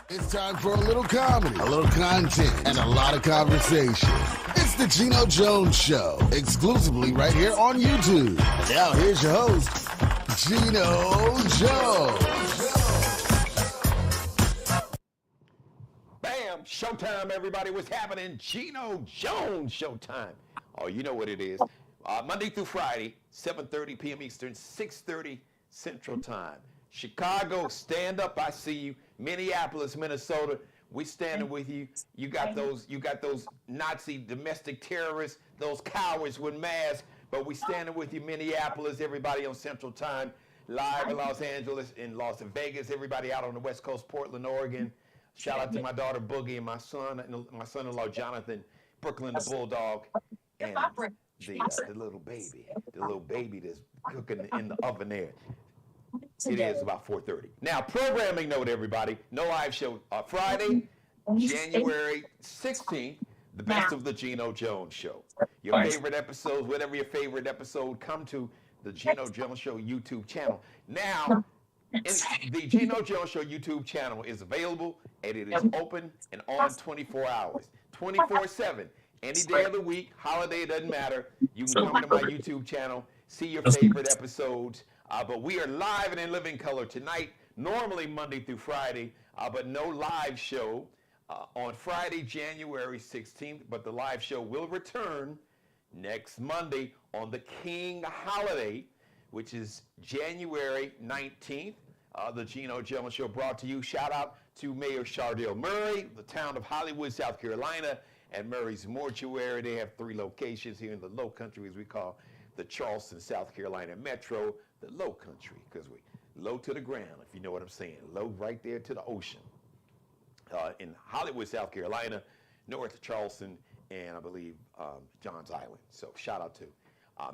It's time for a little comedy, a little content, and a lot of conversation. It's the Geno Jones Show, exclusively right here on YouTube. Now here's your host, Geno Jones. Bam! Showtime, everybody. What's happening? Geno Jones Showtime. Oh, you know what it is. Monday through Friday, 7:30 p.m. Eastern, 6:30 Central Time. Chicago, stand up. I see you. Minneapolis, Minnesota, we standing with you. You got those Nazi domestic terrorists, those cowards with masks, but we standing with you. Minneapolis, everybody on Central Time, live in Los Angeles, in Las Vegas, everybody out on the West Coast, Portland, Oregon. Shout out to my daughter Boogie and my son-in-law Jonathan, Brooklyn the Bulldog, and the little baby that's cooking in the oven there. It is about 4:30. Now, programming note, everybody. No live show. Friday, January 16th, the best of the Geno Jones Show. Your favorite episodes, whatever your favorite episode, come to the Geno Jones Show YouTube channel. Now, the Geno Jones Show YouTube channel is available, and it is open and on 24 hours, 24/7. Any day of the week, holiday, it doesn't matter. You can come to my YouTube channel, see your favorite episodes. But we are live and in living color tonight, normally Monday through Friday, but no live show on Friday, January 16th. But the live show will return next Monday on the King holiday, which is January 19th. The Geno Jones Show brought to you. Shout out to Mayor Shardell Murray, the town of Hollywood, South Carolina, and Murray's Mortuary. They have 3 locations here in the Low Country, as we call the Charleston, South Carolina Metro, the Low Country, because we low to the ground, if you know what I'm saying. Low right there to the ocean. In Hollywood, South Carolina, north of Charleston, and I believe Johns Island. So shout out to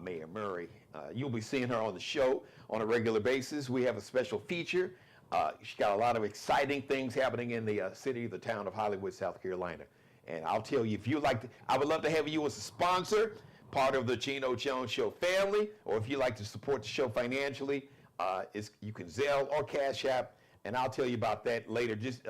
Mayor Murray. You'll be seeing her on the show on a regular basis. We have a special feature. She's got a lot of exciting things happening in the city, the town of Hollywood, South Carolina. And I'll tell you, if you like to, I would love to have you as a sponsor, part of the Geno Jones Show family, or if you like to support the show financially, you can Zelle or Cash App, and I'll tell you about that later. Just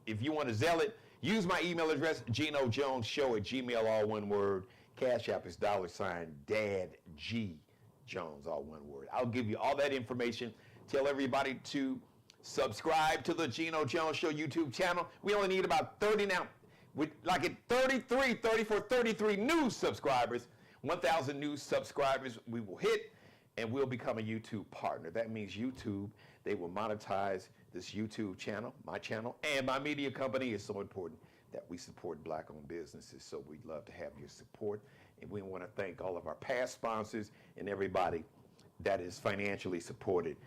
if you want to Zelle it, use my email address, GenoJonesShow@gmail, all one word. Cash App is $Dad G Jones, all one word. I'll give you all that information. Tell everybody to subscribe to the Geno Jones Show YouTube channel. We only need about 30 now. Like at 33 new subscribers. 1,000 new subscribers we will hit, and we'll become a YouTube partner. That means YouTube, they will monetize this YouTube channel, my channel, and my media company. Is so important that we support Black-owned businesses, so we'd love to have your support. And we want to thank all of our past sponsors and everybody that is financially supported,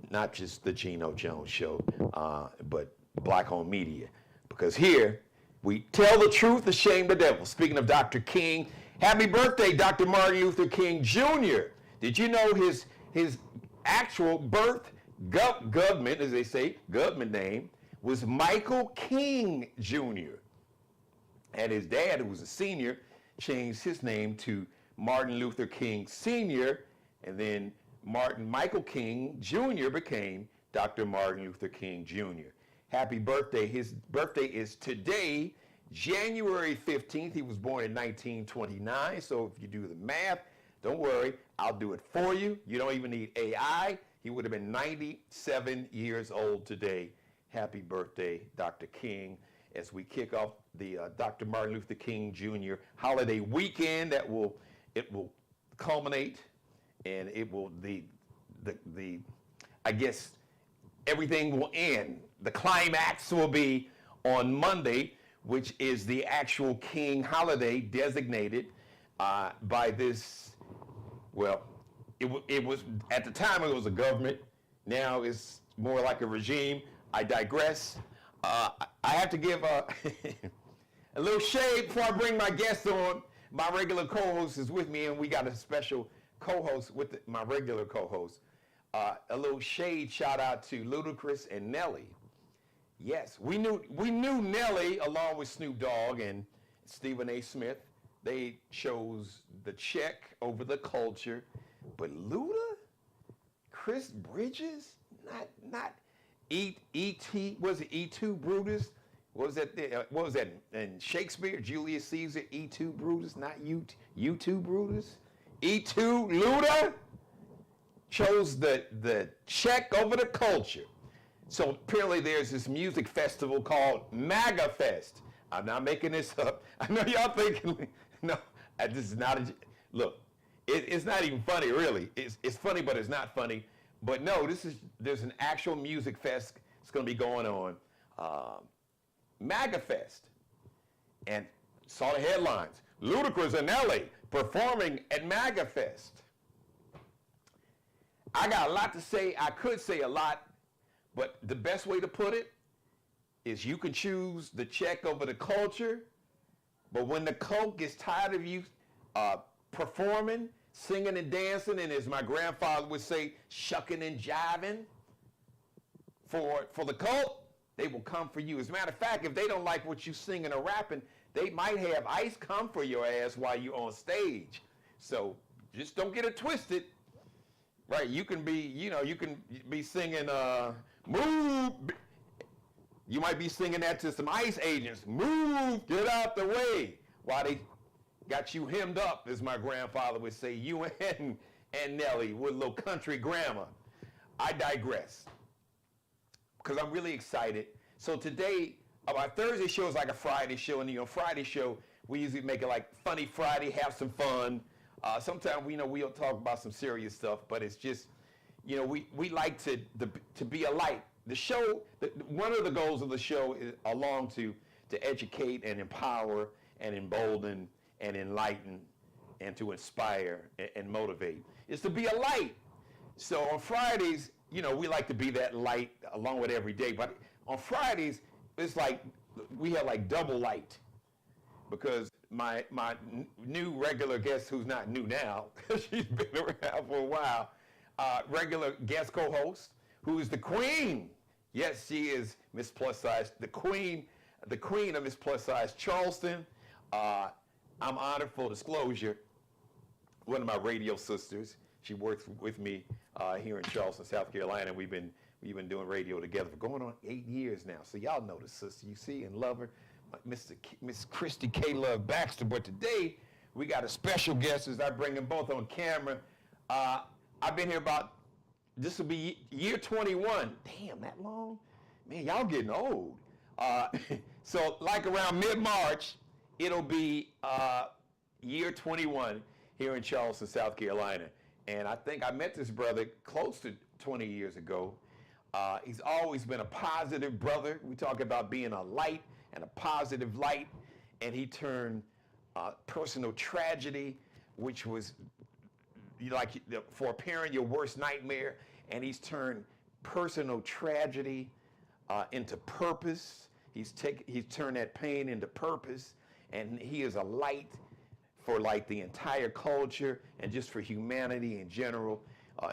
not just the Geno Jones Show, but Black-owned media. Because here, we tell the truth to shame the devil. Speaking of Dr. King, happy birthday, Dr. Martin Luther King Jr. Did you know his actual birth government, as they say, government name, was Michael King Jr. And his dad, who was a senior, changed his name to Martin Luther King Sr., and then Michael King Jr. became Dr. Martin Luther King Jr. Happy birthday. His birthday is today, January 15th. He was born in 1929, so if you do the math, don't worry, I'll do it for you. You don't even need AI. He would have been 97 years old today. Happy birthday, Dr. King, as we kick off the Dr. Martin Luther King Jr. holiday weekend. It will culminate, and it will I guess everything will end. The climax will be on Monday, which is the actual King holiday designated by this, well, it was, at the time it was a government. Now it's more like a regime. I digress. I have to give a little shade before I bring my guest on. My regular co-host is with me, and we got a special co-host with my regular co-host. A little shade shout out to Ludacris and Nelly. Yes, we knew Nelly along with Snoop Dogg and Stephen A. Smith. They chose the check over the culture, but Luda, Chris Bridges, not E.T. was it E2 Brutus? What was that? What was that in Shakespeare? Julius Caesar, E2 Brutus, not U2 Brutus. E2 Luda chose the check over the culture. So apparently there's this music festival called MAGA Fest. I'm not making this up. I know y'all thinking, no, this is not look, it's not even funny really. It's funny, but it's not funny. But no, there's an actual music fest that's going to be going on, MAGA Fest. And saw the headlines, Ludacris in LA performing at MAGA Fest. I got a lot to say. I could say a lot, but the best way to put it is you can choose the check over the culture, but when the cult gets tired of you performing, singing and dancing, and as my grandfather would say, shucking and jiving for the cult, they will come for you. As a matter of fact, if they don't like what you singing or rapping, they might have ICE come for your ass while you're on stage. So just don't get it twisted. Right, you can be singing, move. You might be singing that to some ICE agents. Move, get out the way. While they got you hemmed up, as my grandfather would say, you and Nelly with a little country grammar. I digress, because I'm really excited. So today, our Thursday show is like a Friday show, and Friday show, we usually make it like Funny Friday, have some fun. Sometimes we'll talk about some serious stuff, but it's just, we like to be a light. The show, one of the goals of the show is to educate and empower and embolden and enlighten and to inspire and motivate. Is to be a light. So on Fridays, we like to be that light along with every day. But on Fridays, it's like we have like double light, because my new regular guest, who's not new now, she's been around for a while, regular guest co-host, who is the queen. Yes, she is Miss Plus Size, the queen of Miss Plus Size Charleston. I'm honored, full disclosure, one of my radio sisters. She works with me here in Charleston, South Carolina. We've been doing radio together for going on 8 years now. So y'all know the sister, you see and love her, Miss Christy K. Love Baxter. But today we got a special guest, as I bring them both on camera. I've been here this will be year 21. Damn, that long? Man, y'all getting old. So like around mid-March, it'll be year 21 here in Charleston, South Carolina. And I think I met this brother close to 20 years ago. He's always been a positive brother. We talk about being a light and a positive light. And he turned personal tragedy, which was like for a parent, your worst nightmare. And he's turned personal tragedy into purpose. He's turned that pain into purpose. And he is a light for like the entire culture and just for humanity in general.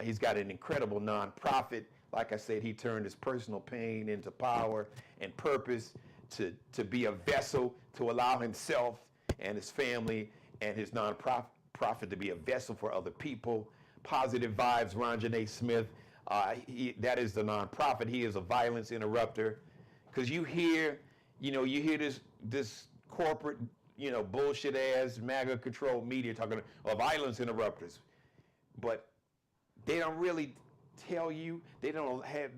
He's got an incredible nonprofit. Like I said, he turned his personal pain into power and purpose to be a vessel to allow himself and his family and his nonprofit to be a vessel for other people. Positive Vibes, Ron Janae Smith. That is the nonprofit. He is a violence interrupter. Because you hear this corporate, bullshit ass MAGA controlled media talking of violence interrupters, but they don't really tell you. They don't have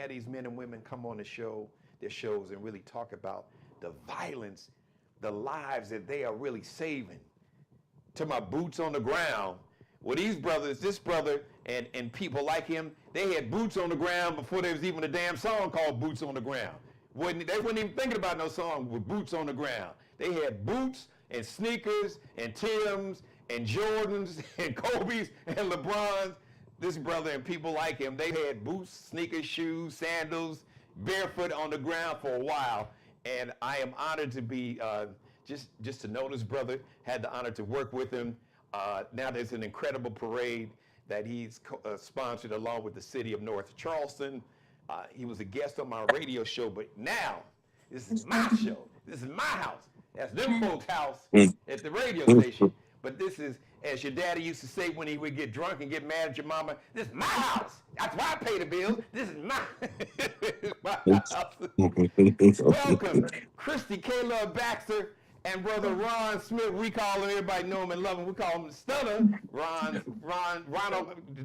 these men and women come on their shows and really talk about the violence, the lives that they are really saving. To my boots on the ground. Well, this brother and people like him, they had boots on the ground before there was even a damn song called Boots on the Ground. They weren't even thinking about no song with boots on the ground. They had boots and sneakers and Timbs and Jordans and Kobe's and LeBrons. This brother and people like him, they had boots, sneakers, shoes, sandals, barefoot on the ground for a while. And I am honored to be, just to know this brother, had the honor to work with him. Now there's an incredible parade that he's sponsored along with the city of North Charleston. He was a guest on my radio show, but now this is my show. This is my house. That's them folks' house at the radio station. But this is as your daddy used to say when he would get drunk and get mad at your mama, this is my house. That's why I pay the bills. This is my house. Welcome, Christy K-Love Baxter and brother Ron Smith. We call him, everybody know him and love him. We call him the Stunner. Ronald,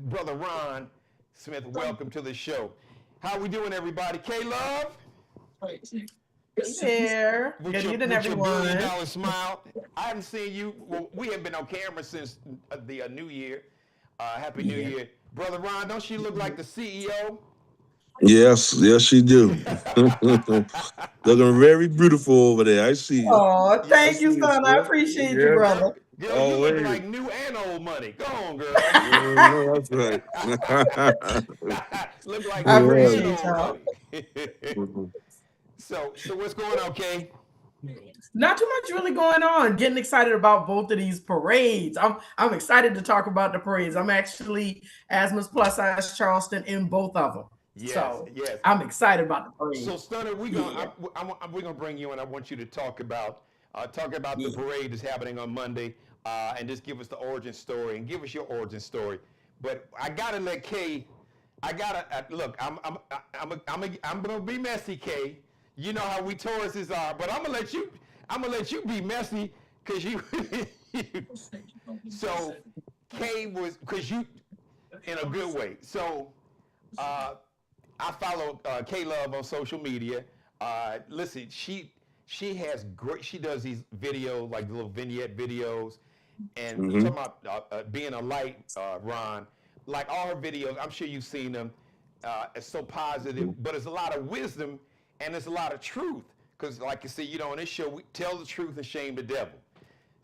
brother Ron Smith, welcome to the show. How we doing, everybody? K-Love? Here. Good evening, everyone. Your $1 billion smile. I haven't seen you. Well, we have been on camera since the New Year. Happy New Year. Brother Ron, don't she look like the CEO? Yes, she do. Looking very beautiful over there. I see you. Oh, thank you, son. I appreciate you, brother. Girl, you look like new and old money. Go on, girl. No, that's right. Look like I new appreciate and old y'all. money. So what's going on, Kay? Not too much really going on. Getting excited about both of these parades. I'm excited to talk about the parades. I'm actually Asthma's Plus Size Charleston in both of them. Yes, so yes. I'm excited about the parade. So Stunner, we're gonna bring you in. I want you to talk about the parade that's happening on Monday, and just give us the origin story and give us your origin story. But I gotta let Kay. Look. I'm gonna be messy, Kay. You know how we Tauruses are, but I'm gonna let you be messy because you. So Kay was because you in a good way. So. I follow K-Love on social media. Listen, she has great. She does these videos, like little vignette videos, and talking about being a light, Ron. Like all her videos, I'm sure you've seen them. It's so positive, but it's a lot of wisdom and it's a lot of truth. Because, like you see, on this show, we tell the truth and shame the devil.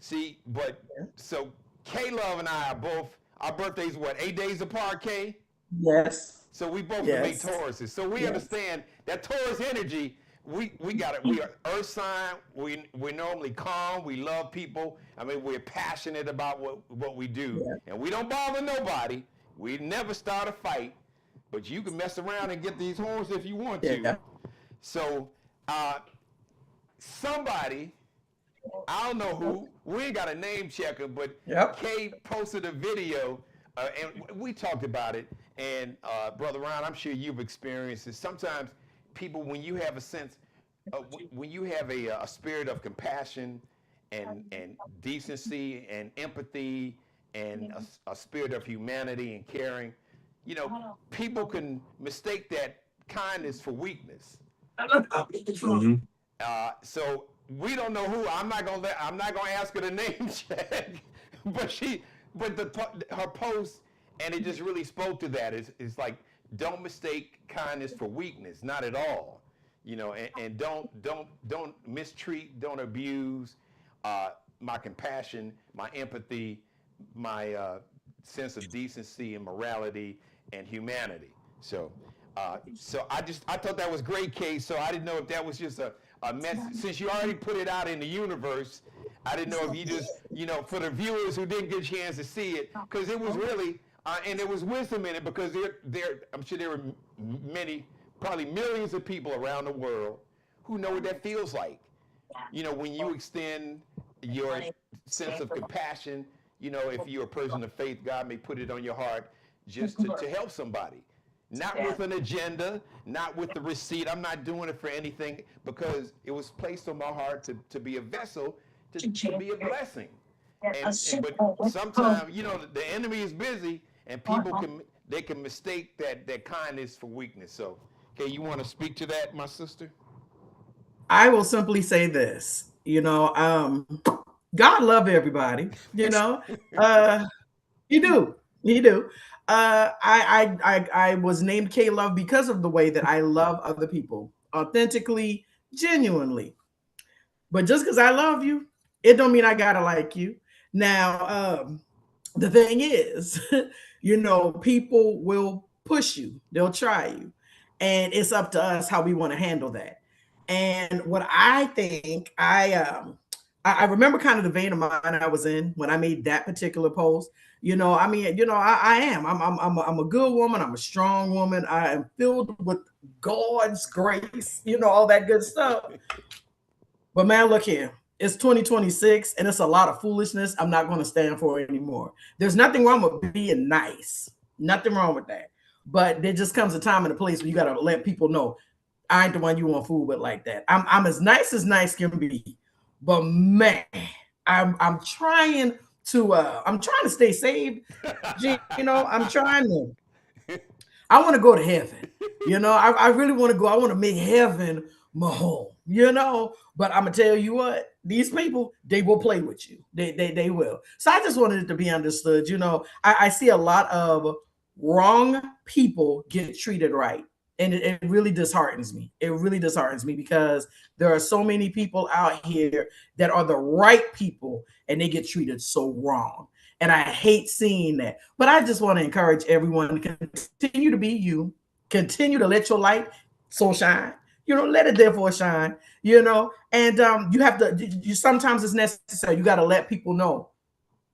See, but so K-Love and I are both. Our birthdays, 8 days apart, Kay? Yes. So we both can be Tauruses. So we understand that Taurus energy, we got it. We are earth sign. We're normally calm. We love people. I mean, we're passionate about what we do. Yeah. And we don't bother nobody. We never start a fight. But you can mess around and get these horns if you want to. Yeah. So somebody, I don't know who, we ain't got a name checker, but Kay posted a video, and we talked about it. And Brother Ron, I'm sure you've experienced this. Sometimes people, when you have a sense, when you have a spirit of compassion and decency and empathy and a spirit of humanity and caring, people can mistake that kindness for weakness. So we don't know who. I'm not gonna ask her the name check, but her post. And it just really spoke to that. It's like, don't mistake kindness for weakness, not at all. And don't mistreat, don't abuse my compassion, my empathy, my sense of decency and morality and humanity. So I thought that was great, Kay. So I didn't know if that was just a message. Since you already put it out in the universe, I didn't know if you just, for the viewers who didn't get a chance to see it, because it was really. And there was wisdom in it because I'm sure there were many, probably millions of people around the world who know what that feels like. When you extend your sense of compassion, if you're a person of faith, God may put it on your heart just to help somebody. Not with an agenda, not with the receipt. I'm not doing it for anything because it was placed on my heart to be a vessel, to be a blessing. But sometimes, the enemy is busy. And people can mistake that kindness for weakness. So, okay, you want to speak to that, my sister? I will simply say this. God love everybody. He do. I was named K-Love because of the way that I love other people, authentically, genuinely. But just because I love you, it don't mean I gotta like you. Now, the thing is, people will push you. They'll try you. And it's up to us how we want to handle that. And what I think, I remember kind of the vein of mind I was in when I made that particular post. I am. I'm a good woman. I'm a strong woman. I am filled with God's grace, all that good stuff. But man, look here. It's 2026 and it's a lot of foolishness I'm not going to stand for anymore. There's nothing wrong with being nice. Nothing wrong with that. But there just comes a time and a place where you got to let people know I ain't the one you want fool with like that. I'm as nice can be. But man, I'm trying to stay saved. I'm trying to I want to go to heaven. I really want to go. I want to make heaven my home. But I'm gonna tell you what, these people, they will play with you. They will. So I just wanted it to be understood. I see a lot of wrong people get treated right. And it really disheartens me. It really disheartens me because there are so many people out here that are the right people and they get treated so wrong. And I hate seeing that. But I just want to encourage everyone to continue to be you, continue to let your light so shine. Let it therefore shine. And you have to. You sometimes it's necessary. You got to let people know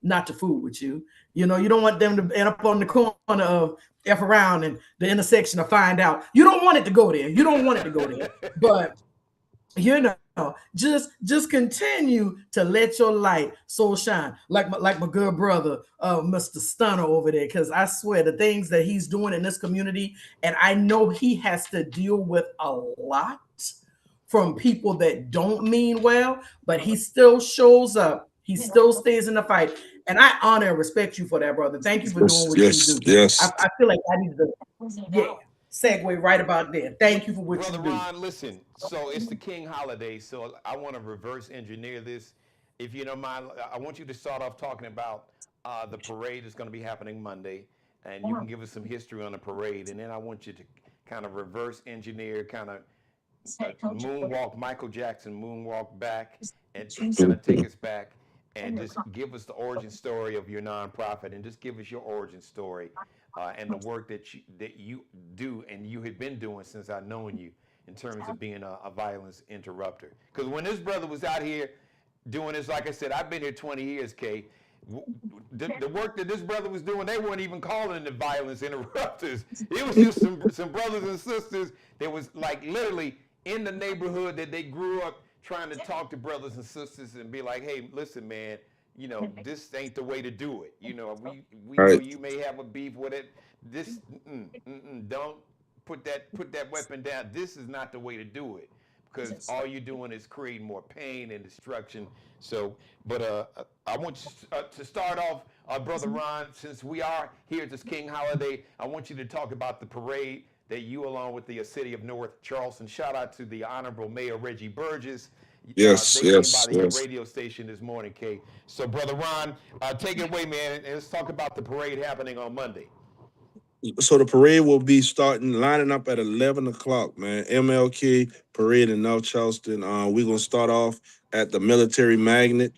not to fool with you. You don't want them to end up on the corner of F around and the intersection to find out. You don't want it to go there. You don't want it to go there. But just continue to let your light so shine, like my good brother, Mr. Stunner over there, because I swear the things that he's doing in this community, and I know he has to deal with a lot from people that don't mean well, but he still shows up. He still stays in the fight. And I honor and respect you for that, brother. Thank you for doing what you do. Yes. I feel like I need to segue right about there. Thank you for what Brother you do. Ron, listen. So it's the King holiday, so I want to reverse engineer this. If you don't mind, I want you to start off talking about the parade that's going to be happening Monday, and you can give us some history on the parade, and then I want you to kind of reverse engineer, kind of moonwalk, Michael Jackson moonwalk back, and kind of take us back and just give us the origin story of your nonprofit, and just give us your origin story and the work that you do and you had been doing since I've known you in terms of being a violence interrupter. Because when this brother was out here doing this, like I said, I've been here 20 years, Kay. The work that this brother was doing, they weren't even calling it violence interrupters. It was just some brothers and sisters that was like literally in the neighborhood that they grew up trying to talk to brothers and sisters and be like, hey, listen, man, this ain't the way to do it. We know you may have a beef with it. This don't put that weapon down. This is not the way to do it, because all you're doing is creating more pain and destruction. So, but I want you to start off, Brother Ron, since we are here at this King holiday. I want you to talk about the parade that you, along with the city of North Charleston, shout out to the Honorable Mayor Reggie Burgess. They came by the radio station this morning, Kay. So, Brother Ron, take it away, man, and let's talk about the parade happening on Monday. So the parade will be lining up at 11 o'clock, man. MLK parade in North Charleston. We're going to start off at the Military Magnet,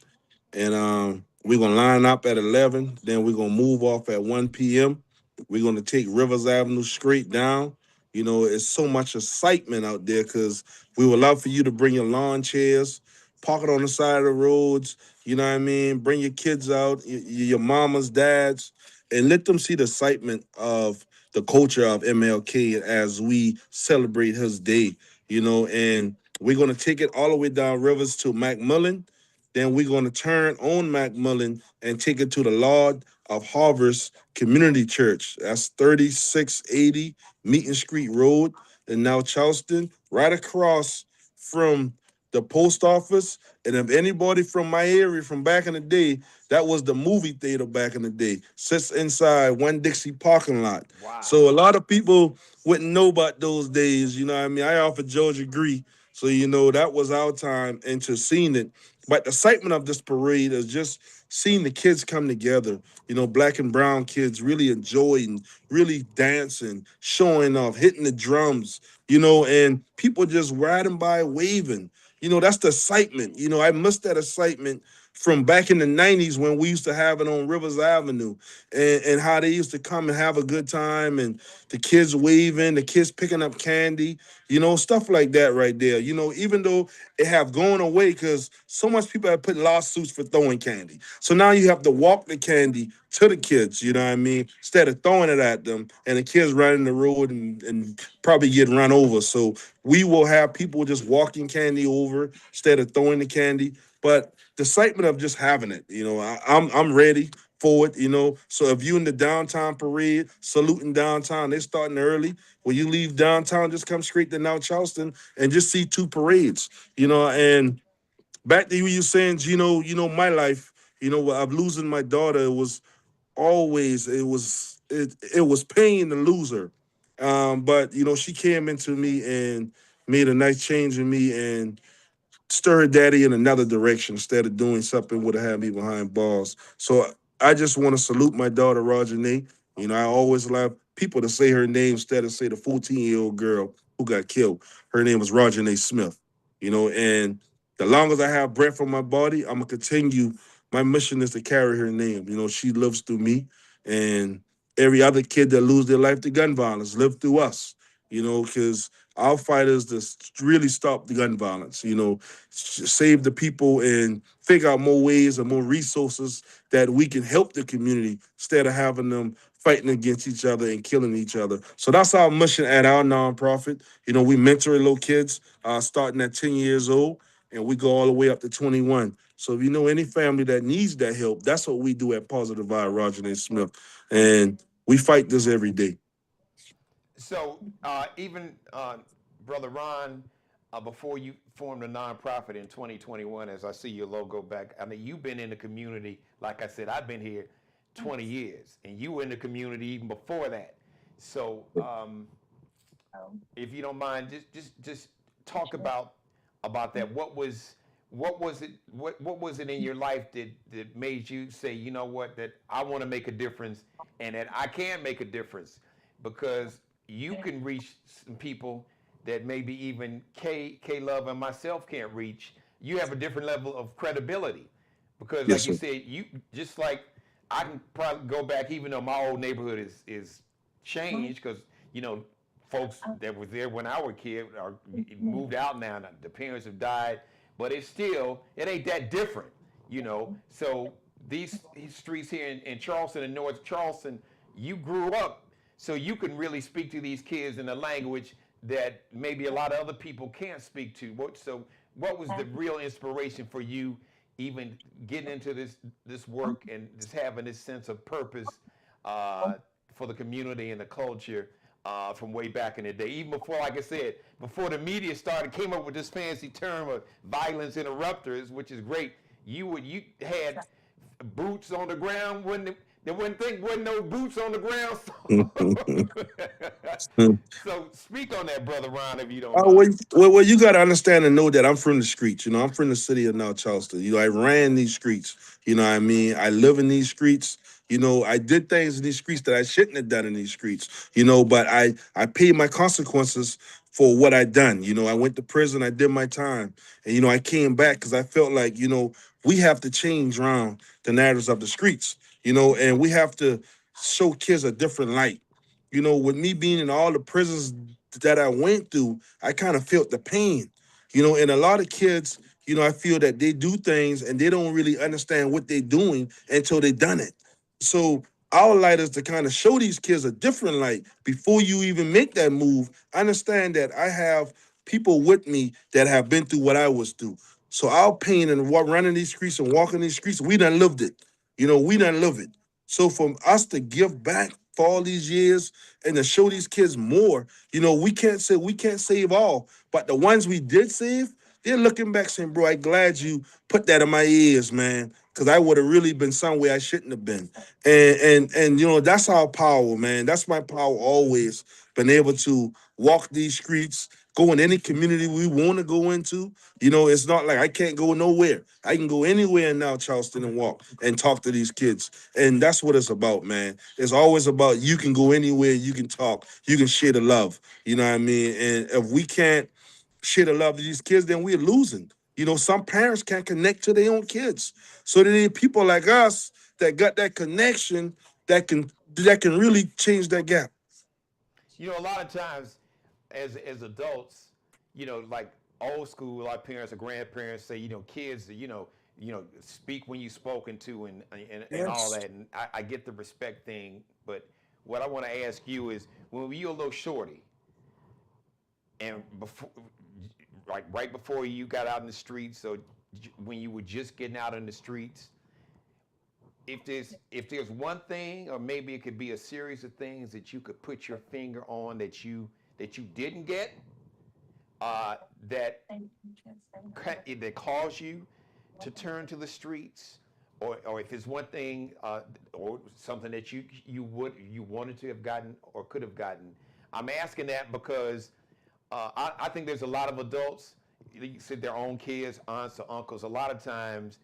and we're going to line up at 11. Then we're going to move off at 1 p.m. We're going to take Rivers Avenue straight down. It's so much excitement out there because we would love for you to bring your lawn chairs, park it on the side of the roads. You know what I mean? Bring your kids out, your mamas, dads, and let them see the excitement of the culture of MLK as we celebrate his day, and we're going to take it all the way down Rivers to McMillan. Then we're going to turn on McMillan and take it to the Lord of Harvest Community Church. That's 3680 Meeting Street Road in now Charleston, right across from the post office. And if anybody from my area from back in the day, that was the movie theater back in the day, sits inside One Dixie parking lot. Wow. So a lot of people wouldn't know about those days. You know what I mean? I offered Georgia Gree. So, that was our time into seeing it. But the excitement of this parade is just seeing the kids come together, black and brown kids really enjoying, really dancing, showing off, hitting the drums, and people just riding by waving. That's the excitement. I miss that excitement from back in the 90s when we used to have it on Rivers Avenue and how they used to come and have a good time and the kids waving, the kids picking up candy, stuff like that right there. Even though it have gone away because so much people have put lawsuits for throwing candy. So now you have to walk the candy to the kids, you know what I mean, instead of throwing it at them and the kids running the road and probably get run over. So we will have people just walking candy over instead of throwing the candy. but the excitement of just having it, I'm ready for it, So if you in the downtown parade, saluting downtown, they're starting early. When you leave downtown, just come straight to North Charleston and just see two parades, and back to you saying, my life, of losing my daughter, it was pain to lose her. But she came into me and made a nice change in me and stir her daddy in another direction instead of doing something would have had me behind bars. So I just want to salute my daughter, Roger Nate. I always love people to say her name instead of say the 14-year-old girl who got killed. Her name was Roger Nate Smith. And the long as I have breath in my body, I'm gonna continue. My mission is to carry her name. She lives through me, and every other kid that lose their life to gun violence live through us. Because our fight is to really stop the gun violence. Save the people and figure out more ways and more resources that we can help the community instead of having them fighting against each other and killing each other. So that's our mission at our nonprofit. We mentor little kids starting at 10 years old, and we go all the way up to 21. So if you know any family that needs that help, that's what we do at Positive Vibe, Roger and Smith. And we fight this every day. So even Brother Ron, before you formed a nonprofit in 2021, as I see your logo back, I mean, you've been in the community. Like I said, I've been here 20 years, and you were in the community even before that. So if you don't mind, just talk about that. What was it in your life that made you say, you know what, that I want to make a difference and that I can make a difference? Because you can reach some people that maybe even K Love and myself can't reach. You have a different level of credibility because, Yes, like you sir. said, you just like I can probably go back, even though my old neighborhood is changed because folks that were there when I was a kid are moved out now. And the parents have died, but it ain't that different. So these streets here in Charleston and North Charleston, you grew up, so you can really speak to these kids in a language that maybe a lot of other people can't speak to. What was the real inspiration for you, even getting into this work and just having this sense of purpose for the community and the culture from way back in the day? Even before, like I said, before the media came up with this fancy term of violence interrupters, which is great. You had boots on the ground when there wasn't no boots on the ground. So speak on that, Brother Ron, if you don't Oh, well, mind. you got to understand and know that I'm from the streets. I'm from the city of North Charleston. I ran these streets. You know what I mean? I live in these streets. I did things in these streets that I shouldn't have done in these streets. But I paid my consequences for what I done. I went to prison. I did my time. And, I came back because I felt like, we have to change around the narratives of the streets, and we have to show kids a different light. With me being in all the prisons that I went through, I kind of felt the pain, and a lot of kids, I feel that they do things and they don't really understand what they're doing until they done it. So our light is to kind of show these kids a different light before you even make that move. Understand that I have people with me that have been through what I was through. So our pain and running these streets and walking these streets, we done lived it. We done live it. So for us to give back for all these years and to show these kids more, we can't save all, but the ones we did save, they're looking back saying, "Bro, I'm glad you put that in my ears, man, because I would have really been somewhere I shouldn't have been." And that's our power, man. That's my power always. Been able to walk these streets, go in any community we want to go into. It's not like I can't go nowhere. I can go anywhere now, Charleston, and walk and talk to these kids. And that's what it's about, man. It's always about you can go anywhere, you can talk, you can share the love. You know what I mean? And if we can't share the love to these kids, then we're losing. Some parents can't connect to their own kids. So they need people like us that got that connection that can really change that gap. A lot of times, as adults, like old school, our parents or grandparents say, kids, speak when you're spoken to and all Yes. that. And I get the respect thing, but what I want to ask you is, when you were a little shorty, and before, like right before you got out in the streets, so when you were just getting out in the streets, if there's one thing, or maybe it could be a series of things that you could put your finger on that you didn't get, uh, that that caused you to turn to the streets, or if it's one thing, or something that you wanted to have gotten or could have gotten. I'm asking that because I think there's a lot of adults, you said their own kids, aunts or uncles. A lot of times,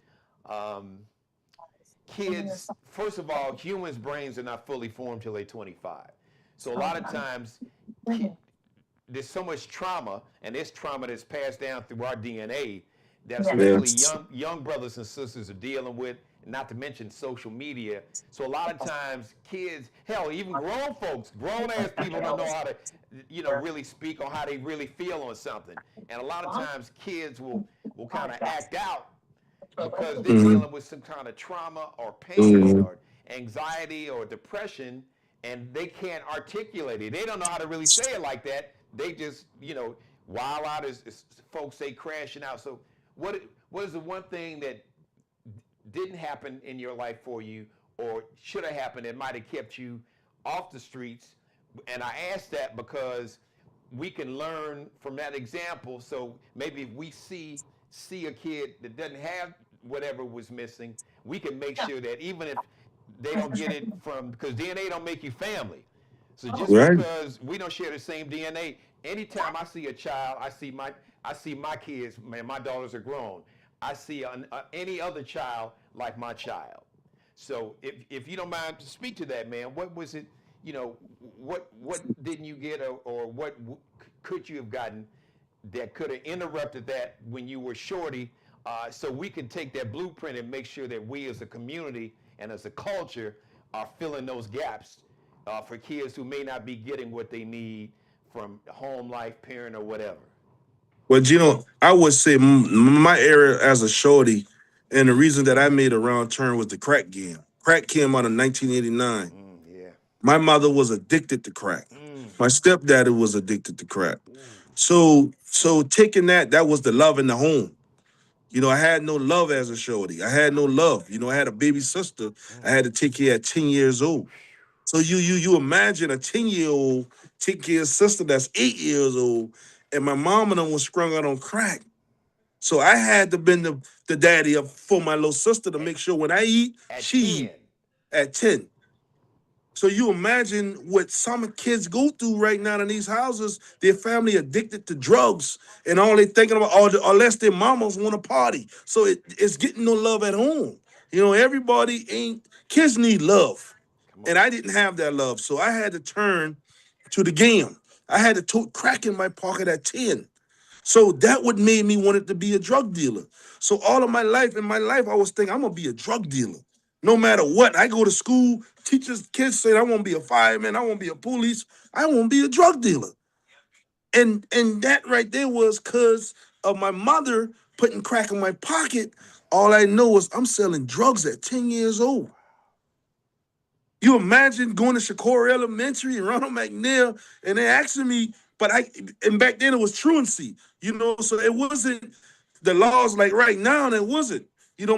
um, kids, first of all, humans' brains are not fully formed till they're 25. So a lot of times, there's so much trauma, and this trauma that's passed down through our DNA that especially Yes. young brothers and sisters are dealing with, not to mention social media. So a lot of times kids, hell, even grown folks, grown ass people don't know how to, really speak on how they really feel on something. And a lot of times kids will kind of act out because they're Mm-hmm. dealing with some kind of trauma or pain Mm-hmm. or anxiety or depression, and they can't articulate it. They don't know how to really say it like that. They just, wild out, as folks say, crashing out. So what is the one thing that didn't happen in your life for you, or should have happened, that might have kept you off the streets? And I ask that because we can learn from that example. So maybe if we see a kid that doesn't have whatever was missing, we can make sure that even if they don't get it from, because DNA don't make you family. So just Right. because we don't share the same DNA, anytime I see a child, I see my kids. Man, my daughters are grown. I see any other child like my child. So if you don't mind to speak to that, man, what was it? What didn't you get, or what could you have gotten that could have interrupted that when you were shorty, so we can take that blueprint and make sure that we as a community and as a culture are filling those gaps for kids who may not be getting what they need from home life, parent, or whatever. Well, Gino, I would say my era as a shorty, and the reason that I made a round turn was the crack game. Crack came out in 1989. Yeah. My mother was addicted to crack. Mm. My stepdaddy was addicted to crack. Ooh. So taking that was the love in the home. I had no love as a shorty. I had no love. I had a baby sister I Mm. had to take care at 10 years old. So you imagine a 10-year-old take care of a sister that's 8 years old, and my mom and them was sprung out on crack. So I had to been the daddy up for my little sister to At, make sure when I eat, at she eat 10. at 10. So you imagine what some kids go through right now in these houses. Their family addicted to drugs, and all they thinking about, unless their mamas want to party. So it's getting no love at home. Everybody ain't, kids need love. Come And on. I didn't have that love. So I had to turn to the game. I had to tote crack in my pocket at 10. So that would made me wanted to be a drug dealer. So all of my life, I was thinking I'm gonna be a drug dealer. No matter what, I go to school, teachers, kids say I want to be a fireman, I want to be a police, I want to be a drug dealer. And that right there was because of my mother putting crack in my pocket. All I know is I'm selling drugs at 10 years old. You imagine going to Shakora Elementary and Ronald McNair, and they asking me, and back then it was truancy, so it wasn't the laws like right now, and it wasn't.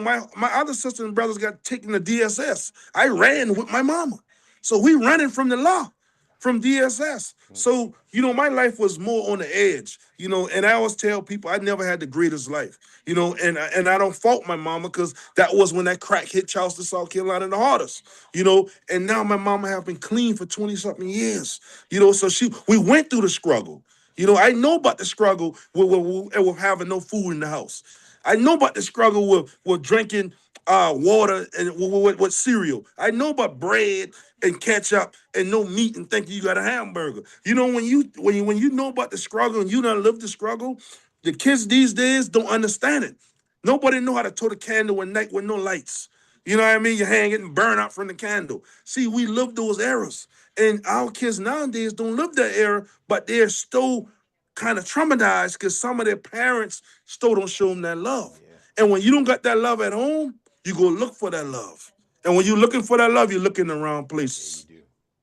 My other sisters and brothers got taken to DSS. I ran with my mama. So we running from the law, from DSS. So, my life was more on the edge, and I always tell people I never had the greatest life, and I don't fault my mama because that was when that crack hit Charleston, South Carolina the hardest, and now my mama have been clean for 20 something years, so we went through the struggle. I know about the struggle with having no food in the house. I know about the struggle with drinking water and with cereal. I know about bread and ketchup and no meat and thinking you got a hamburger. When you know about the struggle and you done lived the struggle, the kids these days don't understand it. Nobody know how to tote a candle at night with no lights. You know what I mean? Your hand getting burned out from the candle. See, we lived those eras. And our kids nowadays don't live that era, but they're still kind of traumatized because some of their parents still don't show them that love. Yeah. And when you don't got that love at home, you go look for that love. And when you're looking for that love, you're looking in the wrong Yeah, you places. do.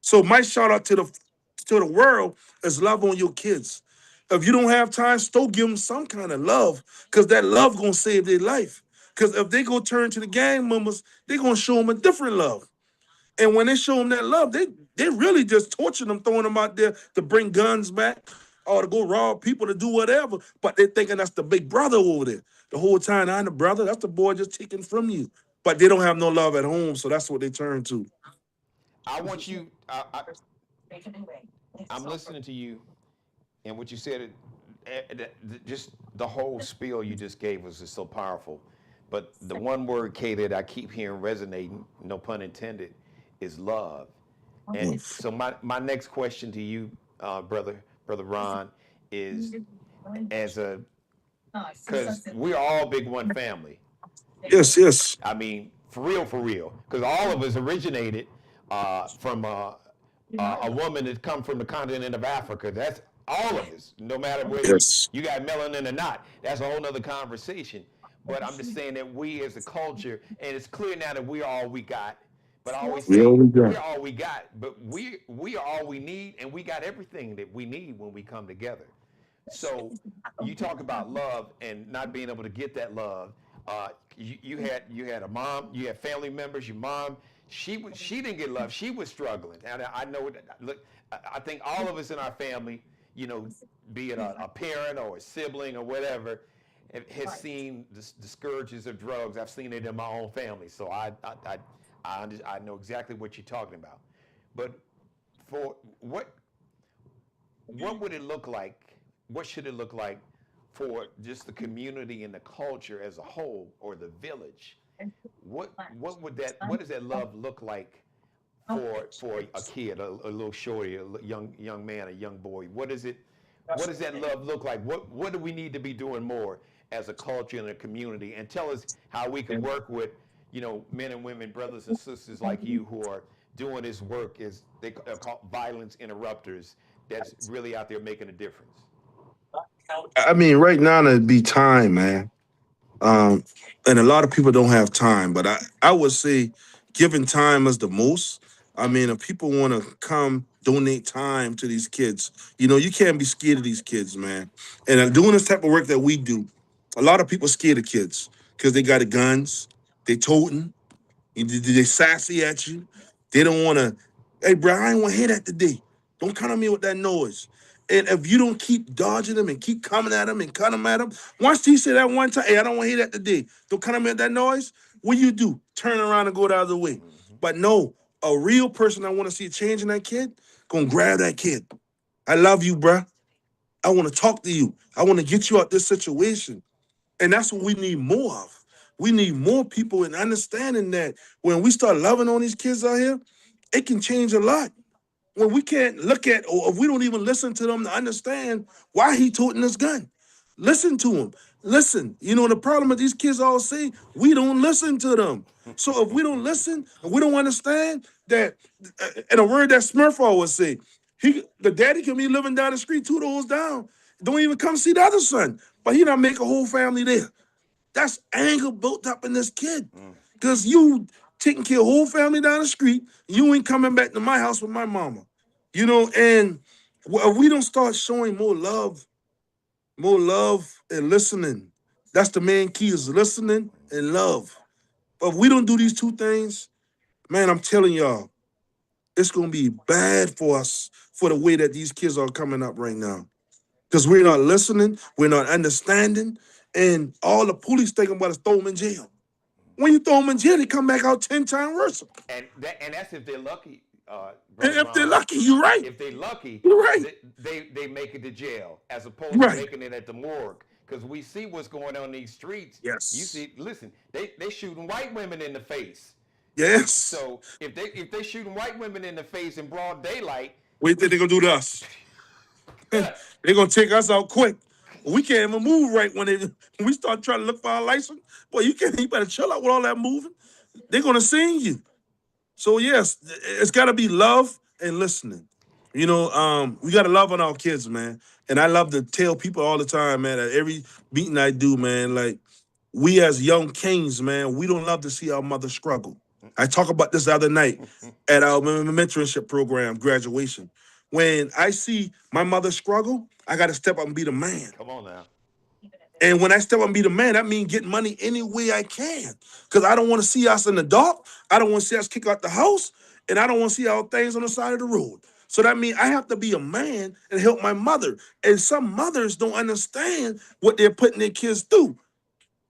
So my shout out to the world is love on your kids. If you don't have time, still give them some kind of love, because that love gonna save their life. Because if they go turn to the gang members, they gonna show them a different love. And when they show them that love, they really just torture them, throwing them out there to bring guns back or to go rob people, to do whatever. But they thinking that's the big brother over there. The whole time, I'm the brother. That's the boy just taken from you. But they don't have no love at home, so that's what they turn to. I want you. I'm listening to you, and what you said, just the whole spiel you just gave us is so powerful. But the one word, K, that I keep hearing resonating, no pun intended, is love. And so my next question to you, brother Ron, is as a because we're all big one family. Yes, yes. I mean, for real, because all of us originated from a woman that come from the continent of Africa. That's all of us, no matter whether Yes. you got melanin or not. That's a whole nother conversation. But I'm just saying that we as a culture, and it's clear now that we're all we got. But I always We say all we got. we're all we got, but we are all we need, and we got everything that we need when we come together. So you talk about love and not being able to get that love. You had a mom, you had family members. Your mom, she didn't get love. She was struggling, and I know that. Look, I think all of us in our family, be it a parent or a sibling or whatever, has seen the scourges of drugs. I've seen it in my own family, so I know exactly what you're talking about. But for what would it look like? What should it look like for just the community and the culture as a whole, or the village? What does that love look like for a kid, a little shorty, a young man, a young boy? What does that love look like? What do we need to be doing more as a culture and a community? And tell us how we can work with men and women, brothers and sisters like you, who are doing this work, as they are called violence interrupters, that's really out there making a difference. I mean, right now it'd be time, man. Um, and a lot of people don't have time, but I would say giving time is the most. I mean, if people want to come donate time to these kids, you can't be scared of these kids, man. And doing this type of work that we do, a lot of people scared of kids because they got the guns, they toting, they sassy at you. They don't want to, hey, bro, I ain't want to hear that today. Don't come at me with that noise. And if you don't keep dodging them and keep coming at them and cut them at them, once he said that one time, hey, I don't want to hear that today. Don't come at me with that noise. What you do? Turn around and go the other way. But no, a real person I want to see a change in that kid, gonna grab that kid. I love you, bruh. I want to talk to you. I want to get you out this situation. And that's what we need more of. We need more people in understanding that when we start loving on these kids out here, it can change a lot. When we can't look at, or if we don't even listen to them to understand why he toting this gun. Listen to him. Listen. The problem with these kids all say, we don't listen to them. So if we don't listen and we don't understand that, in a word that Smurf always say, the daddy can be living down the street 2 doors down, don't even come see the other son, but he not make a whole family there. That's anger built up in this kid. Because you taking care of whole family down the street, you ain't coming back to my house with my mama. And if we don't start showing more love and listening, that's the main key, is listening and love. But if we don't do these two things, man, I'm telling y'all, it's going to be bad for us, for the way that these kids are coming up right now. Because we're not listening, we're not understanding, and all the police thinking about is throw them in jail. When you throw them in jail, they come back out 10 times worse. And that's if they're lucky. And if they're lucky, you're right. If they're lucky, you're right. They make it to jail, as opposed right. to making it at the morgue. Because we see what's going on in these streets. Yes. You see, listen, they shooting white women in the face. Yes. So if they shooting white women in the face in broad daylight, what do you think they're gonna do to us? They're gonna take us out quick. We can't even move right when we start trying to look for our license. Boy, you better chill out with all that moving. They're gonna sing you. So yes, it's gotta be love and listening. We gotta love on our kids, man. And I love to tell people all the time, man, at every meeting I do, man, like, we as young kings, man, we don't love to see our mother struggle. I talked about this the other night at our mentorship program graduation. When I see my mother struggle, I got to step up and be the man. Come on now. And when I step up and be the man, that means getting money any way I can. Because I don't want to see us in the dark. I don't want to see us kick out the house. And I don't want to see all things on the side of the road. So that means I have to be a man and help my mother. And some mothers don't understand what they're putting their kids through.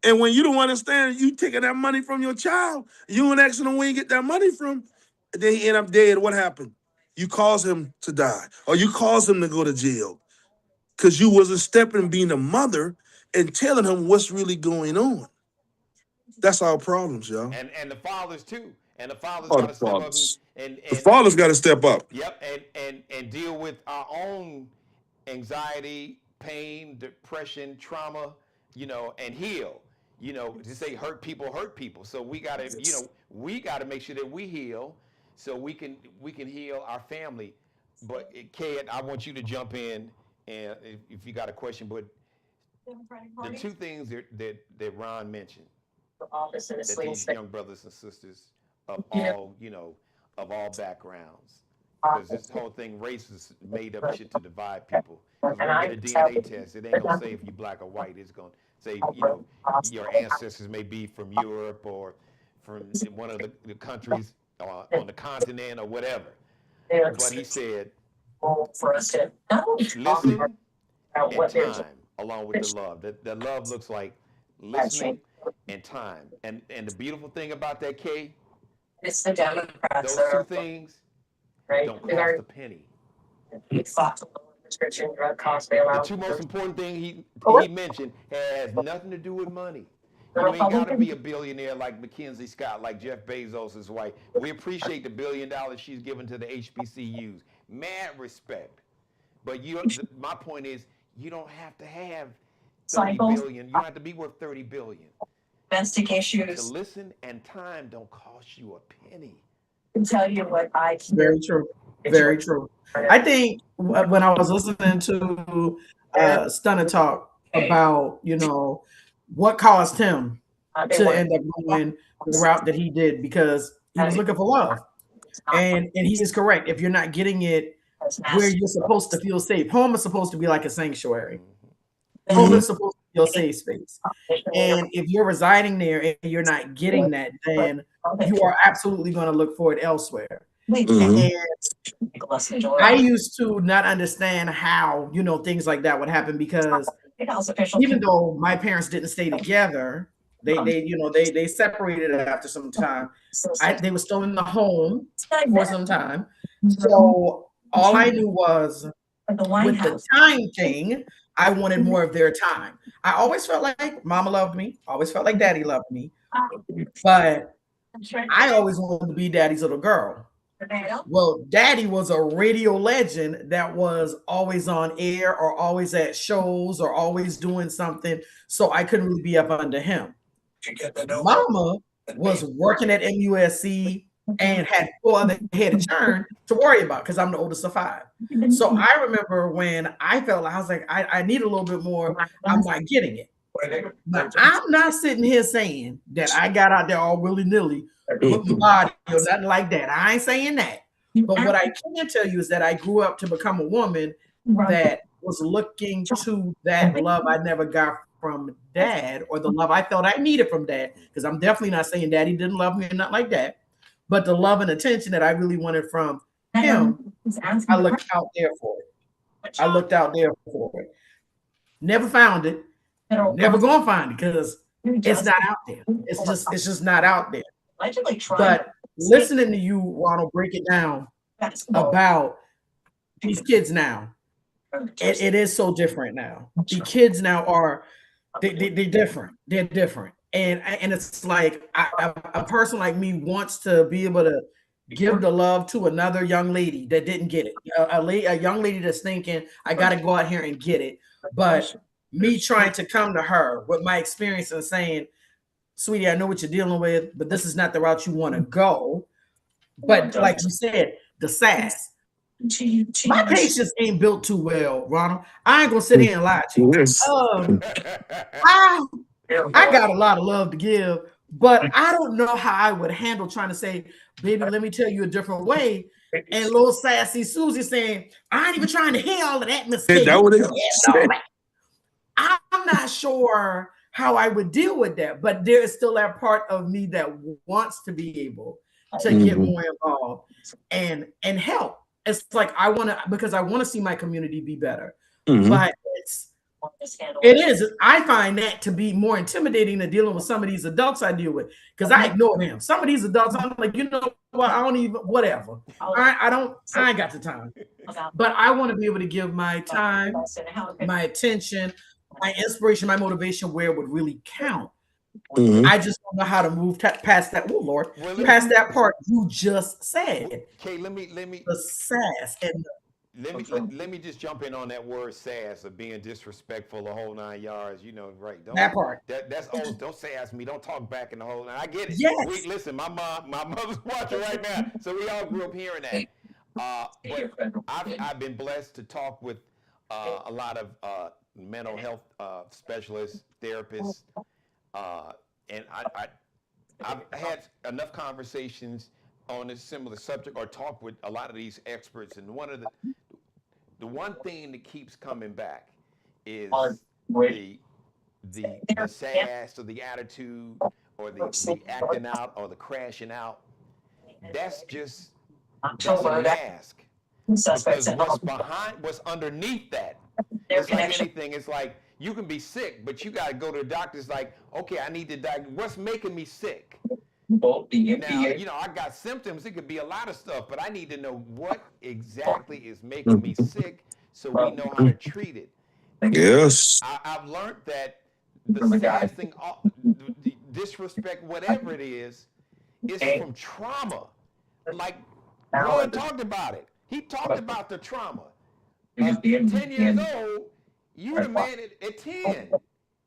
And when you don't understand, you taking that money from your child, you ain't asking them where you get that money from, then he end up dead. What happened? You cause him to die, or you cause him to go to jail because you wasn't stepping being a mother and telling him what's really going on. That's our problems, y'all. And the fathers too. And the fathers Oh, got the to step up fathers. and The fathers got to step up. Yep, and deal with our own anxiety, pain, depression, trauma, and heal. To say hurt people. So we gotta, we gotta make sure that we heal, so we can heal our family. But Ked, I want you to jump in, and if you got a question. But the two things that Ron mentioned, that these young brothers and sisters of all, of all backgrounds, because this whole thing, race is made up shit to divide people. When you get a DNA test, it ain't gonna say if you're black or white. It's gonna say, your ancestors may be from Europe or from one of the countries on the continent or whatever. But he said, listen and time along with the love. The love looks like listening and time. And the beautiful thing about that, Kay, It's the Democrats. those two things don't cost a penny. We fought to lower prescription drug costs. The two most important things he mentioned has nothing to do with money. You ain't got to be a billionaire like Mackenzie Scott, like Jeff Bezos' wife. We appreciate the $1 billion she's given to the HBCUs. Mad respect. But my point is, you don't have to have 30 billion. You don't have to be worth 30 billion. Domestic issues. To listen and time don't cost you a penny. I can tell you what I can. Very true. Very true. I think when I was listening to Stunner talk about, what caused him to end up going the route that he did, because he was looking for love. And he is correct. If you're not getting it where you're supposed to feel safe, home is supposed to be like a sanctuary. Home is supposed to be your safe space. And if you're residing there and you're not getting that, then you are absolutely going to look for it elsewhere. And I used to not understand how, things like that would happen, because even though my parents didn't stay together, they separated after some time. They were still in the home for some time. So all I knew was with the time thing, I wanted more of their time. I always felt like mama loved me, always felt like daddy loved me, but I always wanted to be daddy's little girl. Well, daddy was a radio legend that was always on air or always at shows or always doing something, so I couldn't really be up under him. Mama was working at MUSC and had 4 other head of churn to worry about, because I'm the oldest of 5. So I remember when I felt like, I was like, I need a little bit more. I'm not getting it. But I'm not sitting here saying that I got out there all willy-nilly with the body or nothing like that. I ain't saying that. But what I can tell you is that I grew up to become a woman that was looking to that love I never got from dad, or the love I felt I needed from dad, because I'm definitely not saying daddy didn't love me or not like that. But the love and attention that I really wanted from him, I looked out there for it. Never found it. Never gonna find it, because it's not out there. It's just not out there. But listening to you, Ronald, break it down about these kids now, it is so different now. The kids now are they're different. They're different. And it's like a person like me wants to be able to give the love to another young lady that didn't get it. A young lady that's thinking, I got to go out here and get it. But me trying to come to her with my experience and saying, sweetie, I know what you're dealing with, but this is not the route you want to go. But like you said, the sass. My patience ain't built too well, Ronald. I ain't going to sit here and lie to you. I got a lot of love to give, But I don't know how I would handle trying to say, baby, let me tell you a different way. And little sassy Susie saying, I ain't even trying to hear all of that, Miss K. That what they All that. I'm not sure how I would deal with that, but there is still that part of me that wants to be able to get more involved and help. It's like I want to, because I want to see my community be better. But it is. I find that to be more intimidating than dealing with some of these adults I deal with, because I ignore them. Some of these adults, I'm like, you know what? I don't even, whatever. I ain't got the time. But I want to be able to give my time, my attention, my inspiration, my motivation where it would really count. I just don't know how to move past that. Oh Lord, past that part you just said. Okay, let me the sass and let me just jump in on that word sass of being disrespectful the whole 9 yards. You know, right? That part. That's don't sass me. Don't talk back in the whole 9. I get it. Yes. Listen, my mother's watching right now, so we all grew up hearing that. But I've been blessed to talk with a lot of mental health specialists, therapists, and I've had enough conversations on a similar subject or talk with a lot of these experts, and the one thing that keeps coming back is the sass or the attitude or the acting out or the crashing out. That's a mask. Because what's underneath that, it's like anything. It's like you can be sick, but you got to go to the doctor. It's like, okay, I need to diagnose. What's making me sick? Now, I got symptoms. It could be a lot of stuff, but I need to know what exactly is making me sick so we know how to treat it. Yes. I've learned that the sad thing, the disrespect, whatever it is from trauma. Like Ronald talked about it. He talked about the trauma. 10 years old, you're the man at 10.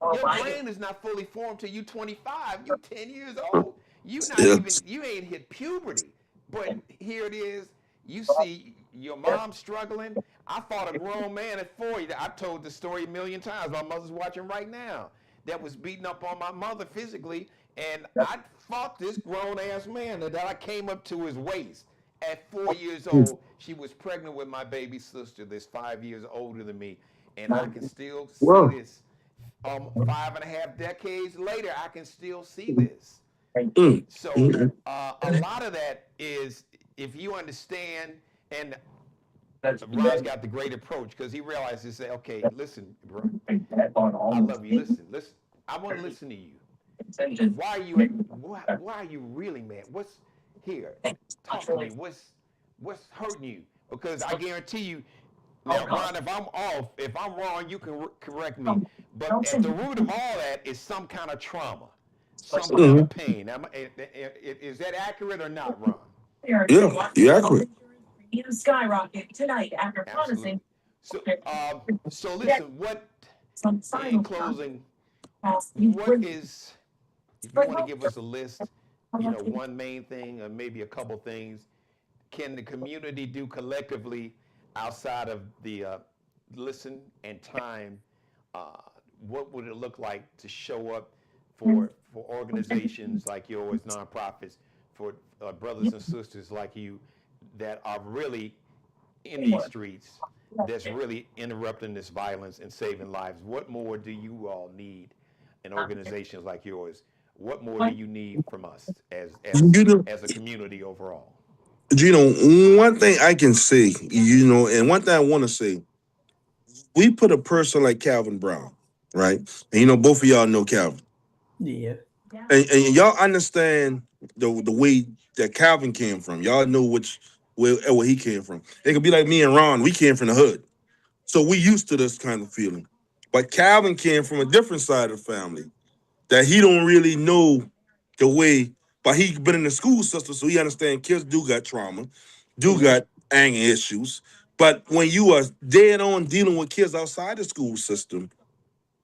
Your brain is not fully formed till you 25. You're 10 years old. You ain't hit puberty. But here it is. You see your mom struggling. I fought a grown man at 4. I've told the story a million times. My mother's watching right now. That was beating up on my mother physically. And I fought this grown-ass man that I came up to his waist. At 4 years old, she was pregnant with my baby sister that's 5 years older than me. And I can still see this. 5.5 decades later, I can still see this. So a lot of that is, if you understand, and Ron's got the great approach because he realizes, say, okay, listen, bro, I love you. Listen, I want to listen to you. Why are you really mad? What's here? Talk to me. What's hurting you? Because I guarantee you, now, Ron, if I'm off, if I'm wrong, you can correct me. But at the root of all that is some kind of trauma, some kind of pain. Is that accurate or not, Ron? Yeah, you're accurate. Skyrocket tonight after promising. So listen, in closing, what is, if you want to give us a list, one main thing or maybe a couple things, can the community do collectively outside of the listen and time? What would it look like to show up for organizations like yours, nonprofits, for brothers and sisters like you that are really in these streets, that's really interrupting this violence and saving lives? What more do you all need in organizations like yours? What more do you need from us as a community overall? One thing I can say, and one thing I want to say, we put a person like Calvin Brown, right? And both of y'all know Calvin. Yeah. And y'all understand the way that Calvin came from. Y'all know where he came from. It could be like me and Ron. We came from the hood. So we used to this kind of feeling. But Calvin came from a different side of the family that he don't really know the way, but he been in the school system, so he understand kids do got trauma, do got anger issues. But when you are dead on dealing with kids outside the school system,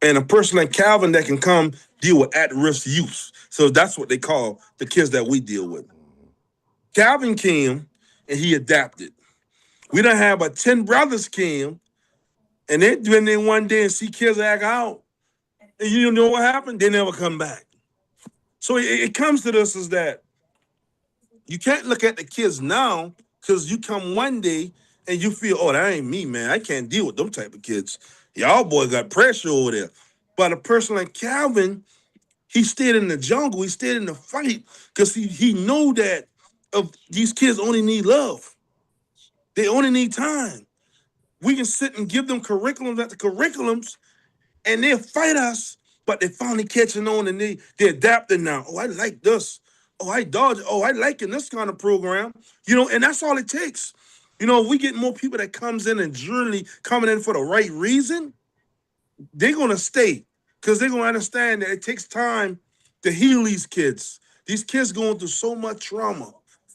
and a person like Calvin that can come deal with at-risk youth, so that's what they call the kids that we deal with. Calvin came and he adapted. We don't have 10 brothers came, and they went in one day and see kids act out. And you know what happened? They never come back. So it comes to this is that you can't look at the kids now because you come one day and you feel, oh, that ain't me, man. I can't deal with them type of kids. Y'all boy got pressure over there. But a person like Calvin, he stayed in the jungle. He stayed in the fight because he know that of these kids only need love. They only need time. We can sit and give them curriculums after curriculums, and they'll fight us, but they finally catching on and they adapting now. Oh, I like this. Oh, I dodge. Oh, I like in this kind of program. And that's all it takes. If we get more people that comes in and generally coming in for the right reason, they're gonna stay because they're gonna understand that it takes time to heal these kids. These kids going through so much trauma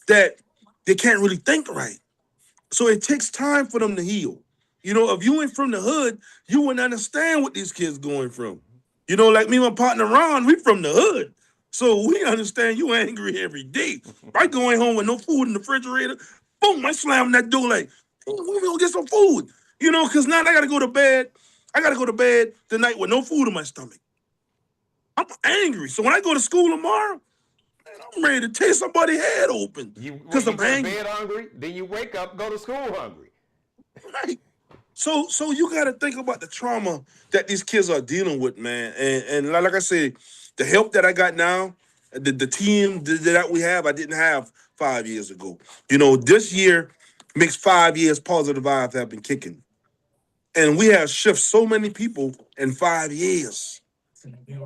that they can't really think right. So it takes time for them to heal. If you ain't from the hood, you wouldn't understand what these kids going from. Like me and my partner Ron, we from the hood. So we understand you angry every day. I going home with no food in the refrigerator. Boom, I slam that door like, we gonna get some food. Because now I gotta go to bed. I gotta go to bed tonight with no food in my stomach. I'm angry. So when I go to school tomorrow, man, I'm ready to tear somebody's head open. Because I'm angry. You go to bed hungry, then you wake up, go to school hungry. Right. So you got to think about the trauma that these kids are dealing with, man. And like I said, the help that I got now, the team that we have, I didn't have 5 years ago. This year makes 5 years Positive Vibes have been kicking. And we have shifted so many people in 5 years.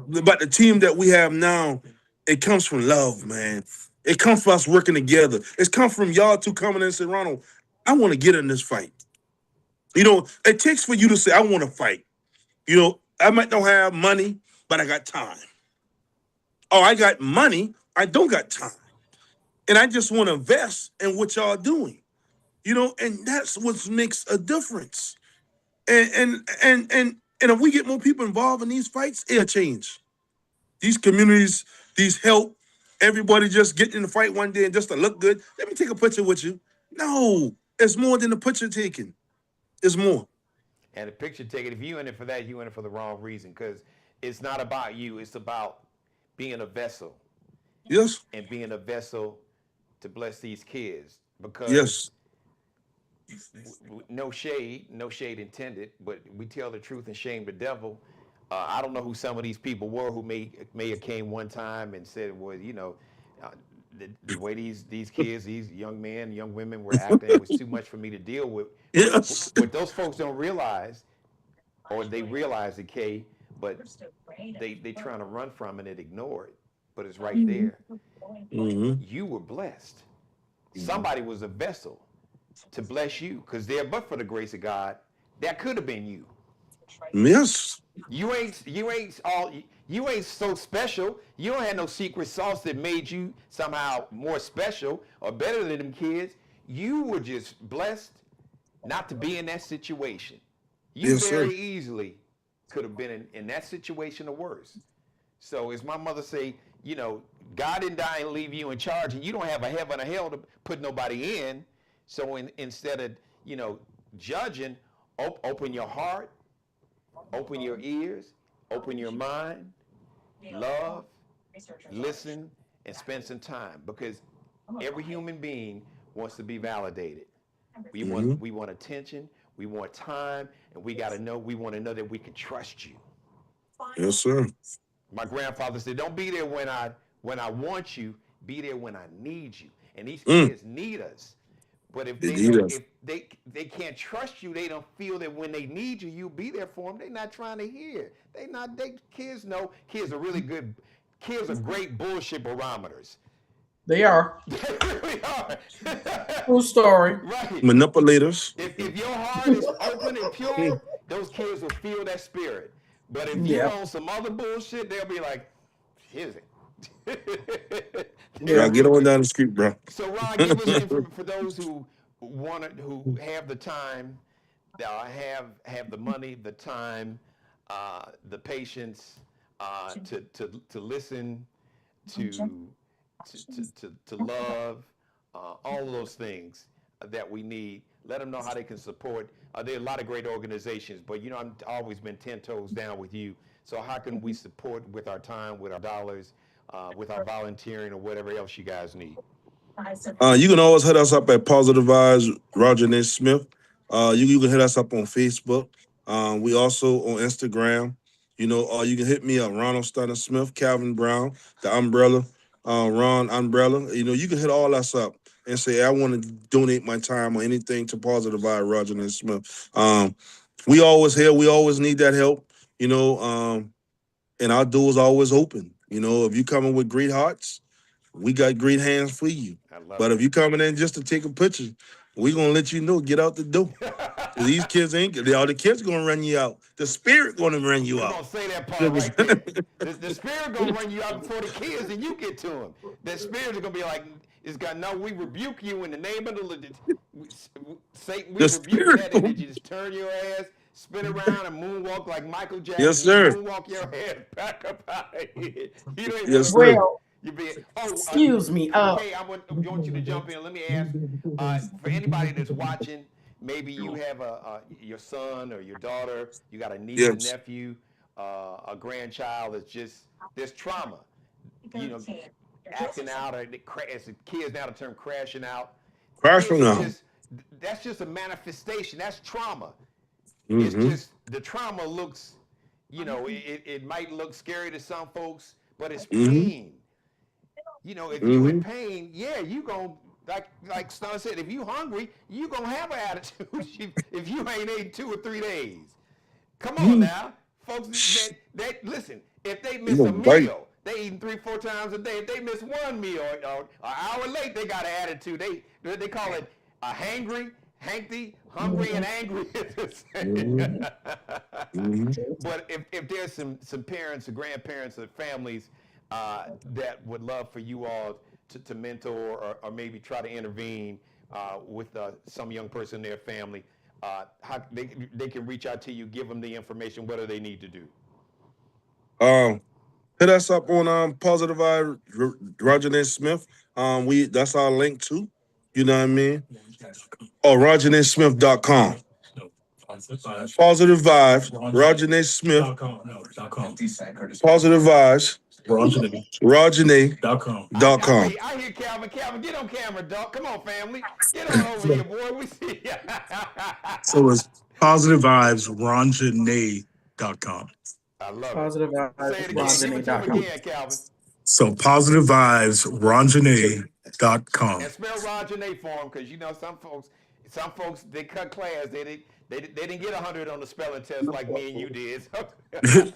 But the team that we have now, it comes from love, man. It comes from us working together. It's come from y'all two coming in and saying, Ronald, I want to get in this fight. It takes for you to say, I want to fight. I might not have money, but I got time. Oh, I got money, I don't got time. And I just want to invest in what y'all doing. And that's what makes a difference. And if we get more people involved in these fights, it'll change. These communities, these help, everybody just getting in the fight one day and just to look good. Let me take a picture with you. No, it's more than the picture taking. It's more. And the picture taken, if you in it for that, you in it for the wrong reason, because it's not about you. It's about being a vessel. Yes. And being a vessel to bless these kids. Because yes. No shade intended, but we tell the truth and shame the devil. I don't know who some of these people were who may have came one time and said, well, the way these kids, these young men, young women were acting, it was too much for me to deal with. Yes. What those folks don't realize, or they realize it, Kay, but they trying to run from it and ignore it. But it's right there. Mm-hmm. You were blessed. Somebody was a vessel to bless you, because but for the grace of God, that could have been you. Yes. You ain't so special. You don't have no secret sauce that made you somehow more special or better than them kids. You were just blessed not to be in that situation. You very easily could have been in that situation or worse. So as my mother say, God didn't die and leave you in charge, and you don't have a heaven or hell to put nobody in. So instead of, judging, open your heart, open your ears, open your mind, love, listen, and spend some time, because every human being wants to be validated. We want attention, we want time, and we want to know that we can trust you. Yes, sir. My grandfather said, don't be there when I want you, be there when I need you. And these kids need us. But if they can't trust you, they don't feel that when they need you, you'll be there for them. They're not trying to hear. Kids know. Kids are really good. Kids are great bullshit barometers. They are. They really are. True story. Right. Manipulators. If your heart is open and pure, those kids will feel that spirit. But if you're on some other bullshit, they'll be like, here's it. Yeah, get on down the street, bro. So Ron, give us for those who have the time, have the money, the time, the patience to listen, to love, all of those things that we need. Let them know how they can support. There are a lot of great organizations, but I've always been 10 toes down with you. So how can we support with our time, with our dollars, with our volunteering or whatever else you guys need? You can always hit us up at Positive Vibes, Roger Nate Smith. You can hit us up on Facebook. We also on Instagram. You can hit me up, Ronald Stunner Smith, Calvin Brown, the Umbrella, Ron Umbrella. You can hit all us up and say, I want to donate my time or anything to Positive Vibe, Roger Nate Smith. We always here. We always need that help, and our door's always open. If you coming with great hearts, we got great hands for you. But if you coming in just to take a picture, we gonna let you know, get out the door. These kids the kids gonna run you out. The spirit gonna run you out. Gonna say that part right there. The spirit gonna run you out before the kids and you get to them. The spirit is gonna be like, we rebuke you in the name of the Satan. We rebuke that, and you just turn your ass, spin around, and moonwalk like Michael Jackson. Yes, sir. Moonwalk your head back up out of here. Yes, sir. Well, excuse me. Okay, I want you to jump in. Let me ask, for anybody that's watching, maybe you have your son or your daughter, you got a niece, a nephew, a grandchild that's just, there's trauma. Acting out, or as the kids now the term crashing out. Crashing out. That's just a manifestation. That's trauma. Mm-hmm. It's just, the trauma looks, it might look scary to some folks, but it's pain. If you're in pain, you going to, like Stunner said, if you hungry, you going to have an attitude if you ain't ate 2 or 3 days. Come on now. Folks, listen, if they miss a meal, they eating 3-4 times a day. If they miss one meal or an hour late, they got an attitude. They call it a hangry, hungry and angry. But if there's some parents or grandparents or families that would love for you all to mentor or maybe try to intervene with some young person in their family, how they can reach out to you, give them the information, what do they need to do? Hit us up on Positive Vibe, Roger Nate Smith. That's our link too. You know what I mean? Or RogerNateSmith.com. Positive Vibes, Roger Nate Smith. Positive Vibes, RogerNate.com. I hear Calvin. Calvin, get on camera, dog. Come on, family. Get on over here, boy. We see ya. So it's Positive Vibes, RogerNate.com. I love Positive it. Vibes, Say it again. Give it to him again, Calvin. So Positive Vibes, RogerNate.com. And spell Roger Nate for him, because some folks they cut class. They didn't get 100 on the spelling test like me and you did.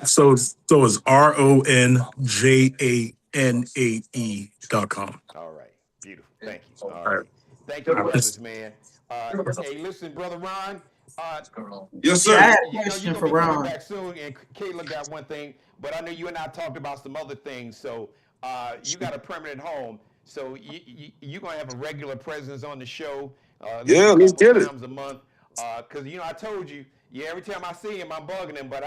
so it's RogerNate.com. All right, beautiful. Thank you. All right. Thank you, brothers, man. Hey, listen, brother Ron. Yes, sir. I had a You're question gonna for be coming Ron. back soon, and Kayla got one thing, but I know you and I talked about some other things. So you got a permanent home, so you're gonna have a regular presence on the show. Let's get it. Times a month, because I told you, every time I see him, I'm bugging him. But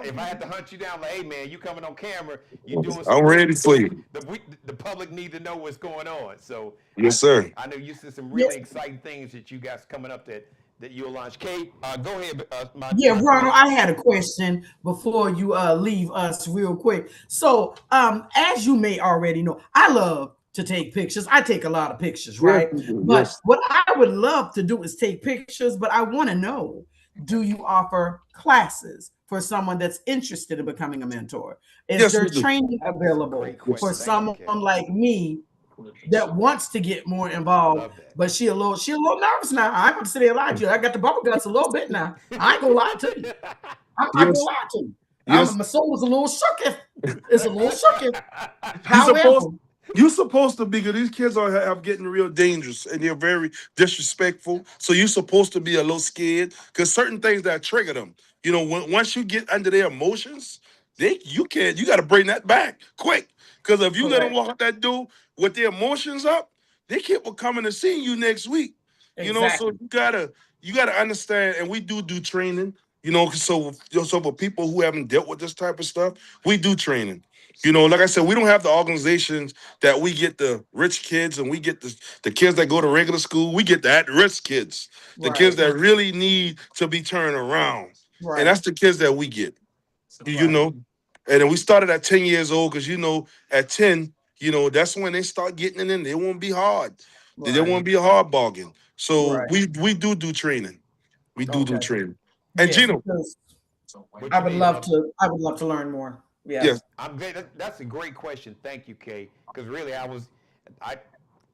if I had to hunt you down, like, hey man, you coming on camera, you doing something. I'm ready for you. The public need to know what's going on. So yes, sir. I know you see some really exciting things that you guys coming up that you'll launch. Kate, go ahead. Ronald, I had a question before you leave us real quick. So, as you may already know, I love to take pictures. I take a lot of pictures, right? Yes. But what I would love to do is take pictures, but I want to know, do you offer classes for someone that's interested in becoming a mentor? Is there training available for someone like me that wants to get more involved, but she a little nervous now? I ain't gonna sit there and lie to you. I got the bubble guts a little bit now. I ain't gonna lie to you. I'm not gonna lie to you. My soul is a little shook. It's a little shook. However, you're supposed to be, because these kids are getting real dangerous and they're very disrespectful. So you're supposed to be a little scared, because certain things that trigger them. Once you get under their emotions, you got to bring that back quick. Because if you let them walk out that door with their emotions up, they keep coming to see you next week. So you gotta understand, and we do training. So for people who haven't dealt with this type of stuff, we do training. Like I said, we don't have the organizations that we get the rich kids and we get the kids that go to regular school. We get the at-risk kids, the kids that really need to be turned around. Right. And that's the kids that we get. And then we started at 10 years old because, at 10, that's when they start getting it in. They won't be hard. They don't want to be a hard bargain. So Right. we do training. We do Okay. training. And Yes, Geno, because What I you would need, love brother? to. I would love to learn more. Yeah. yes, I'm great. That's a great question. Thank you, Kay. Because really, I,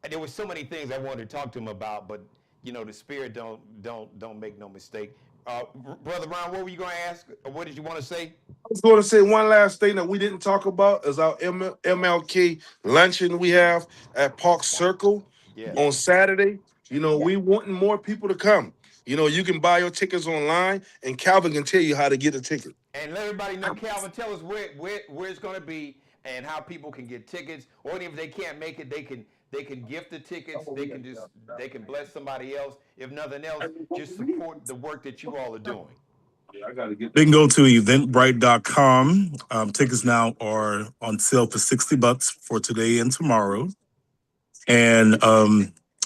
there were so many things I wanted to talk to him about, but the spirit don't make no mistake. Brother Ron, what were you going to ask? Or what did you want to say? I was going to say one last thing that we didn't talk about is our MLK luncheon we have at Park Circle Yeah. on Saturday. We wanting more people to come. You can buy your tickets online, and Calvin can tell you how to get a ticket. And let everybody know, Calvin, tell us where it's going to be and how people can get tickets. Or even if they can't make it, they can gift the tickets. They can bless somebody else. If nothing else, just support the work that you all are doing. They can go to eventbrite.com. Tickets now are on sale for $60 for today and tomorrow. And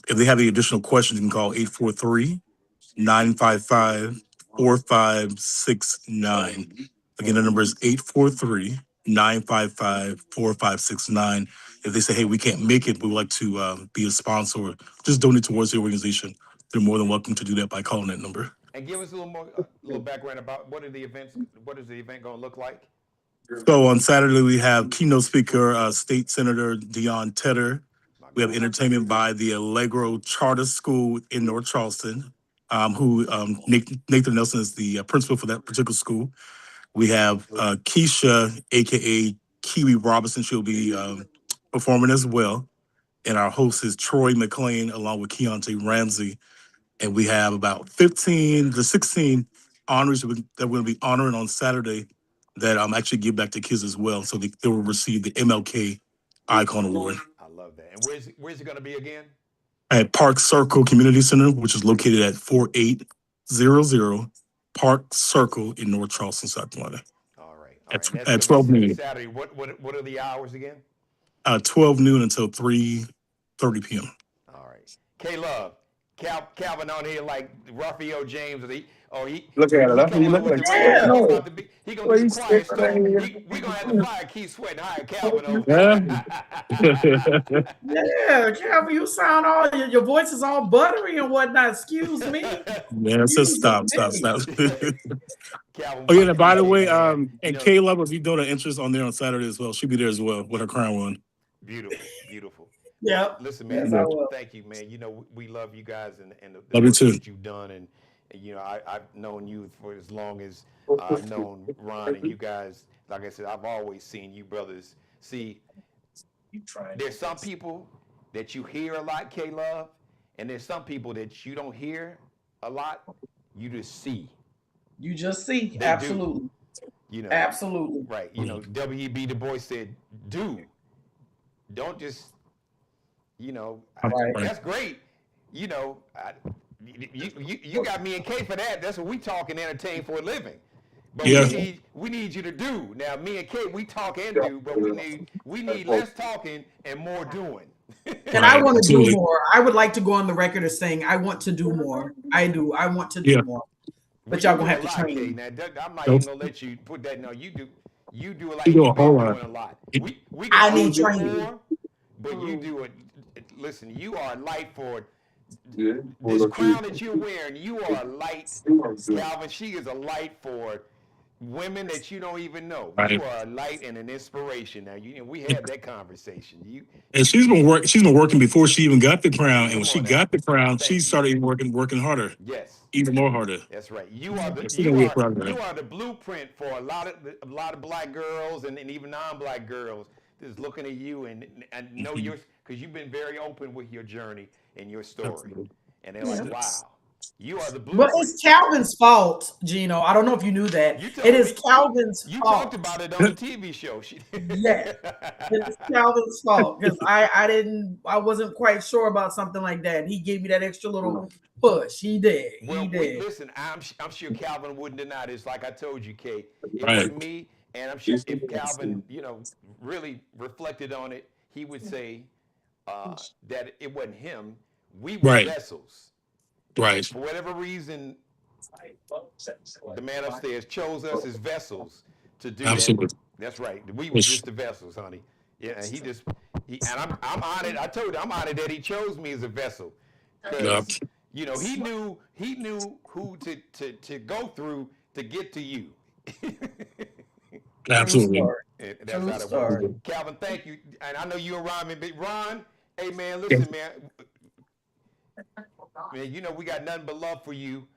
if they have any additional questions, you can call 843-955-4569. Again, the number is 843-955-4569. If they say, hey, we can't make it, we would like to be a sponsor or just donate towards the organization, they're more than welcome to do that by calling that number. And give us a little background about what is the event going to look like? So on Saturday, we have keynote speaker, State Senator Dion Tedder. We have entertainment by the Allegro Charter School in North Charleston, who Nathan Nelson is the principal for that particular school. We have Keisha, a.k.a. Kiwi Robinson. She'll be performing as well. And our host is Troy McLean, along with Keontae Ramsey. And we have about 15 to 16 honors that we're going to be honoring on Saturday that actually give back to kids as well. So they will receive the MLK Icon Award. I love that. And where's it going to be again? At Park Circle Community Center, which is located at 4800 Park Circle in North Charleston, South Carolina. All right. At 12 noon. Saturday. What are the hours again? 12 noon until 3:30 p.m. All right. K-Love. Calvin on here like Raphael James. Look at it. He looking like he gonna be quiet. So we gonna have to fire Keith Sweat and hire Calvin over. Yeah, Calvin, you sound your voice is all buttery and whatnot. Excuse me. Yeah, it says stop. Calvin, oh yeah, and by the way, and K-Love will be doing an interest on there on Saturday as well. She'll be there as well with her crown on. Beautiful. Yeah. Listen, man. Yes, thank you, man. We love you guys and the love work you too. that you've done, and I've known you for as long as I've known Ron, and you guys. Like I said, I've always seen you brothers. See, there's some people that you hear a lot, K-Love, and there's some people that you don't hear a lot. You just see. You just see. They absolutely. Do. Absolutely. Right. W.E.B. Du Bois said, "Do. Don't just." That's great. You got me and Kay for that. That's what we talk and entertain for a living. But we need you to do. Now, me and Kay, we talk and do, but we need less talking and more doing. And I want to do more. I would like to go on the record as saying I want to do more. I do. I want to do more. But y'all gonna have to train me. Now, I'm not even gonna let you put that. No, you do. You do it like you do a you've whole been lot. doing a lot. We I can need do training. more, but you do it. Listen, you are a light for this crown that you're wearing. You are a light, Calvin. She is a light for women that you don't even know. Right. You are a light and an inspiration. Now, we had that conversation. And she's been working before she even got the crown. And when she got the crown, she started working harder. Yes. Even more harder. That's right. You are the blueprint for a lot of black girls and even non-black girls that's looking at you and know yours, because you've been very open with your journey and your story. Absolutely. And they're like, wow, you are the blueprint. But it's Calvin's fault, Geno. I don't know if you knew that. It is Calvin's fault. You talked about it on the TV show. Yeah, it's Calvin's fault because I wasn't quite sure about something like that. He gave me that extra little push. He did. Listen, I'm sure Calvin wouldn't deny this. Like I told you, Kay, it wasn't me. And I'm sure if Calvin, really reflected on it, he would say that it wasn't him. We were vessels. Right. For whatever reason, the man upstairs chose us as vessels to do that. That's right. We was just the vessels, honey. Yeah, and I'm honored. I told you, I'm honored that he chose me as a vessel, because he knew who to go through to get to you. Absolutely. And that's how it works. Calvin, thank you. And I know you and Ron, but Ron, hey man, listen, man, we got nothing but love for you.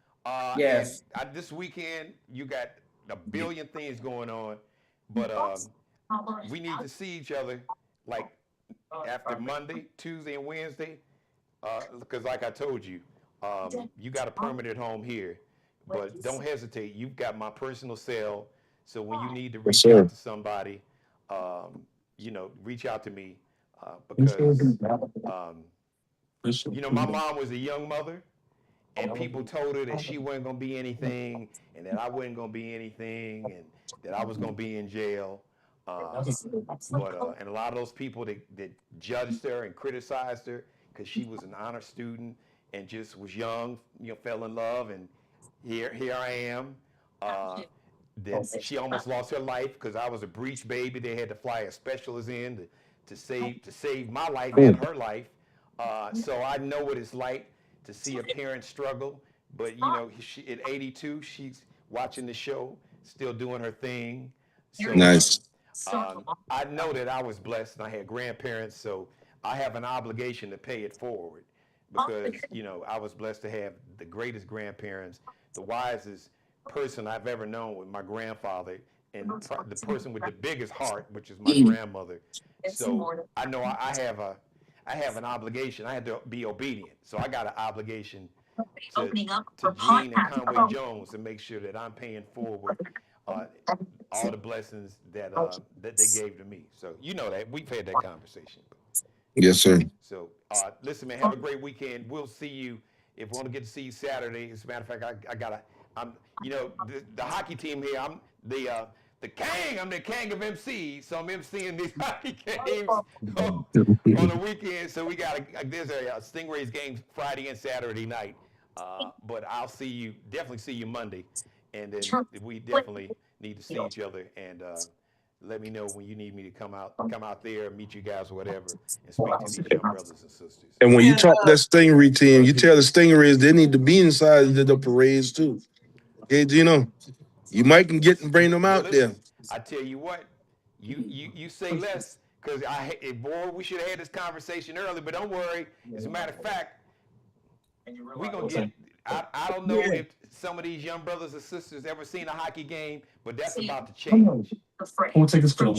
Yes. And this weekend you got a billion things going on, but we need to see each other like after Monday, Tuesday, and Wednesday, because like I told you, you got a permanent home here, but don't hesitate. You've got my personal cell, so when you need to reach out to somebody, reach out to me, because my mom was a young mother, and people told her that she wasn't gonna be anything, and that I wasn't gonna be anything, and that I was gonna be in jail. And a lot of those people that judged her and criticized her because she was an honor student and just was young, fell in love, and here I am. That she almost lost her life because I was a breech baby. They had to fly a specialist in to save my life and her life. So I know what it's like to see a parent struggle. But she, at 82, she's watching the show, still doing her thing. So, nice. I know that I was blessed and I had grandparents, so I have an obligation to pay it forward, because I was blessed to have the greatest grandparents, the wisest person I've ever known with my grandfather, and the person with the biggest heart, which is my grandmother. So I know I have an obligation. I had to be obedient, so I got an obligation to Gene and Conway Jones to make sure that I'm paying forward all the blessings that they gave to me. So that we've had that conversation. Yes, sir. So listen, man, have a great weekend. We'll see you if we want to get to see you Saturday. As a matter of fact, I'm the hockey team here. I'm the king. I'm the king of MC. So I'm MCing these hockey games on the weekend. So there's a Stingrays game Friday and Saturday night. But I'll definitely see you Monday, and then we definitely need to see each other. And let me know when you need me to come out there, meet you guys or whatever, and speak to these young brothers and sisters. And when you talk that Stingray team, you tell the Stingrays they need to be inside the parades too. Okay, Geno, you might can get and bring them out there. I tell you what, you say less, because we should have had this conversation earlier. But don't worry. As a matter of fact, we're gonna get. I don't know if some of these young brothers and sisters ever seen a hockey game, but that's about to change. We'll take this film.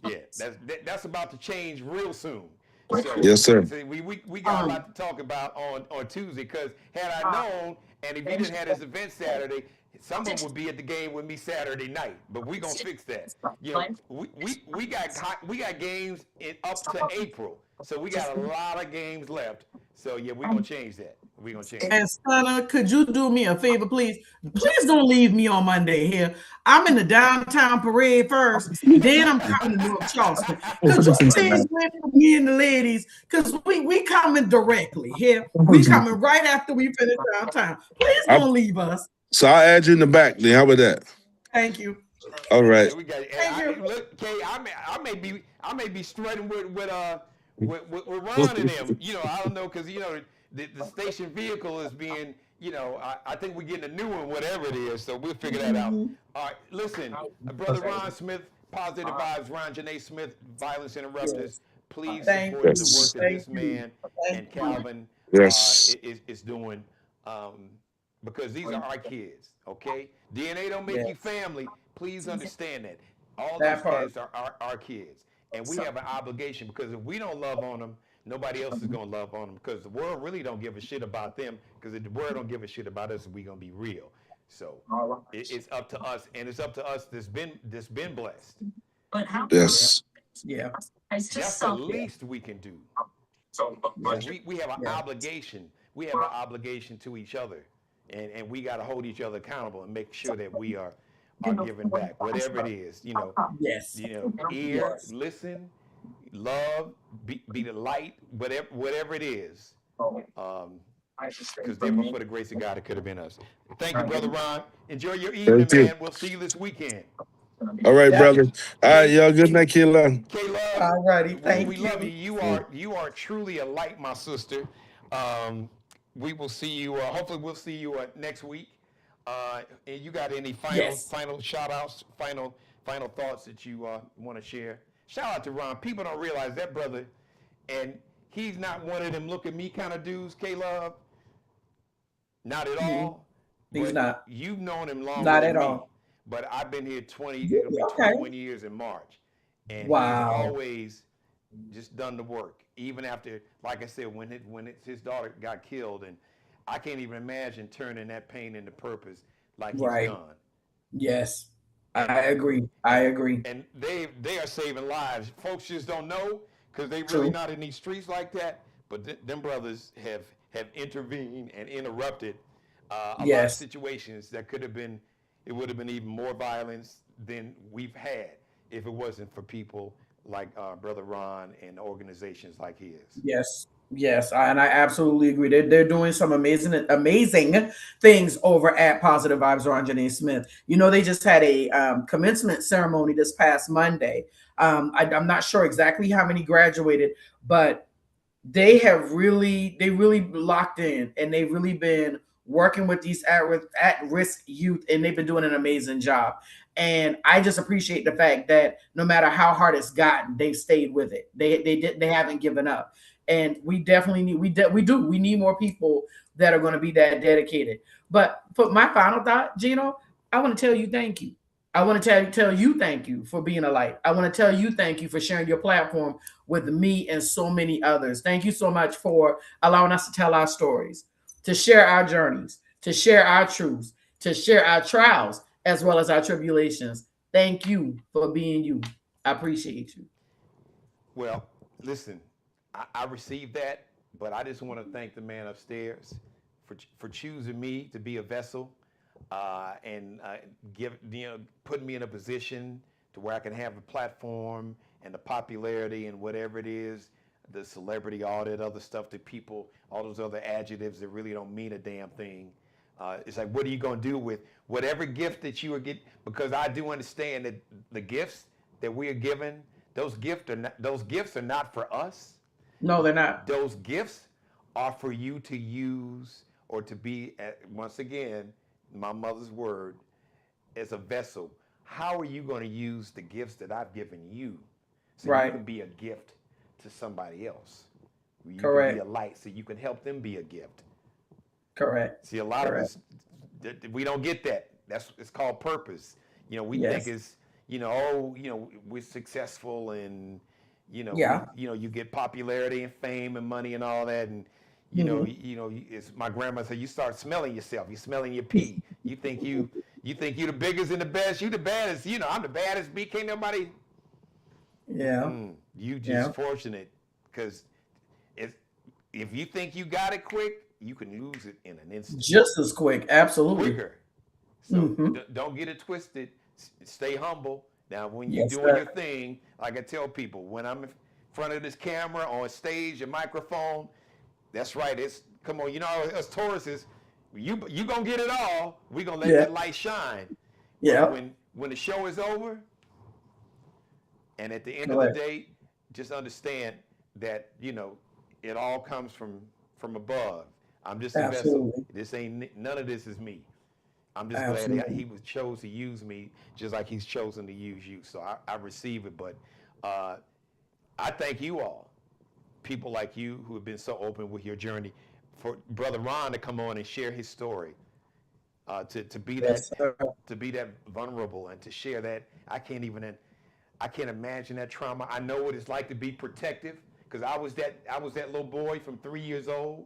Yeah, that's about to change real soon. So, yes, sir. We got a lot to talk about on Tuesday, because had I known, and if he didn't have his event Saturday, someone would be at the game with me Saturday night. But we're gonna fix that. We got games up to April, so we got a lot of games left. So we're gonna change that. We're gonna change. And Stunner, could you do me a favor, please? Please don't leave me on Monday here. I'm in the downtown parade first, then I'm coming to North Charleston. Could you please wait for me and the ladies? Because we coming directly here. We coming right after we finish downtown. Please don't leave us. So I'll add you in the back. Then how about that? Thank you. All right. Look, Kay, I may be strutting with Ron and them. I don't know, because the station vehicle is being, I think we're getting a new one, whatever it is. So we'll figure that out. All right, listen, brother Ron Smith, Positive Vibes, Ron Janae Smith, Violence Interrupters. Please support the work that this man and Calvin is doing, because these are our kids. Okay, DNA don't make you family. Please understand that. All those kids are our kids, and we have an obligation, because if we don't love on them, nobody else is going to love on them, because the world really don't give a shit about them, because if the world don't give a shit about us, we're going to be real. So it's up to us, and it's up to us that's been blessed. But how? Yes. Yeah. That's the least we can do. We have an obligation. We have an obligation to each other, and we got to hold each other accountable and make sure that we are giving back, whatever it is. Yes. Listen, love, be the light, whatever it is. Because they were for the grace of God, it could have been us. Thank you, Brother Ron. Enjoy your evening, man. We'll see you this weekend. All right, Yeah. brother. All right, y'all. Good night, Kayla. K-Love, All righty. we Thank love you. you. You are truly a light, my sister. Um, we will see you. Hopefully, we'll see you next week. And you got any Yes. final shout outs, final thoughts that you want to share? Shout out to Ron. People don't realize that brother, and he's not one of them look at me kind of dudes, K-Love. Not at Mhm. all. He's But not. you've known him longer Not than at me. all. But I've been here 20, it'll Really? be Okay. 21 years in March. And he's Wow. always just done the work. Even after, like I said, his daughter got killed, and I can't even imagine turning that pain into purpose like he's Right. done. Yes. And I agree. I and agree. and they are saving lives. Folks just don't know because they really True. not in these streets like that. But them brothers have intervened and interrupted a lot of Yes. situations that could have been. It would have been even more violence than we've had if it wasn't for people like Brother Ron and organizations like his. Yes. Yes. And I absolutely agree. They're doing some amazing things over at Positive Vibes or Janae Smith. You know, they just had a commencement ceremony this past Monday. I'm not sure exactly how many graduated, but they really locked in, and they've really been working with these at risk youth, and they've been doing an amazing job. And I just appreciate the fact that no matter how hard it's gotten, they've stayed with it. They haven't given up. And we definitely need we need more people that are going to be that dedicated. But for my final thought, Gino, I want to tell you thank you. I want to tell you thank you for being a light. I want to tell you thank you for sharing your platform with me and so many others. Thank you so much for allowing us to tell our stories, to share our journeys, to share our truths, to share our trials as well as our tribulations. Thank you for being you. I appreciate you. Well, listen, I received that, but I just want to thank the man upstairs for choosing me to be a vessel and putting me in a position to where I can have a platform and the popularity and whatever it is, the celebrity, all that other stuff that people, all those other adjectives that really don't mean a damn thing. It's like, what are you going to do with whatever gift that you are getting? Because I do understand that the gifts that we are given, those gifts are not for us. No, they're not. Those gifts are for you to use or to be, once again, my mother's word, as a vessel. How are you going to use the gifts that I've given you so you Right. can be a gift to somebody else? You can be a Correct. light so you can help them be a gift. Correct. See, a lot of Correct. us, we don't get that. It's called purpose. We think Yes. it's, we're successful and, Yeah. you get popularity and fame and money and all that. And, Mhm. it's my grandma said, you start smelling yourself. You're smelling your pee. You think you the biggest and the best. You the baddest. I'm the baddest bee. Can't nobody. Yeah. You Yeah. just fortunate because if you think you got it quick, you can lose it in an instant. Just as quick. Absolutely. Quicker. So Hmm. don't get it twisted. Stay humble. Now, when you're Yes, doing sir. your thing, like I tell people, when I'm in front of this camera, on stage, a microphone, that's right. Come on, us Tauruses, you gonna get it all. We gonna let Yeah. that light shine. But Yeah. when the show is over, and at the end of the Correct. day, just understand that it all comes from above. I'm just a vessel. Absolutely. None of this is me. I'm just glad that Absolutely. he chose to use me just like he's chosen to use you. So I receive it. But I thank you all, people like you who have been so open with your journey, for Brother Ron to come on and share his story, to be Yes, sir. that vulnerable and to share that. I can't imagine that trauma. I know what it's like to be protective because I was that little boy from 3 years old.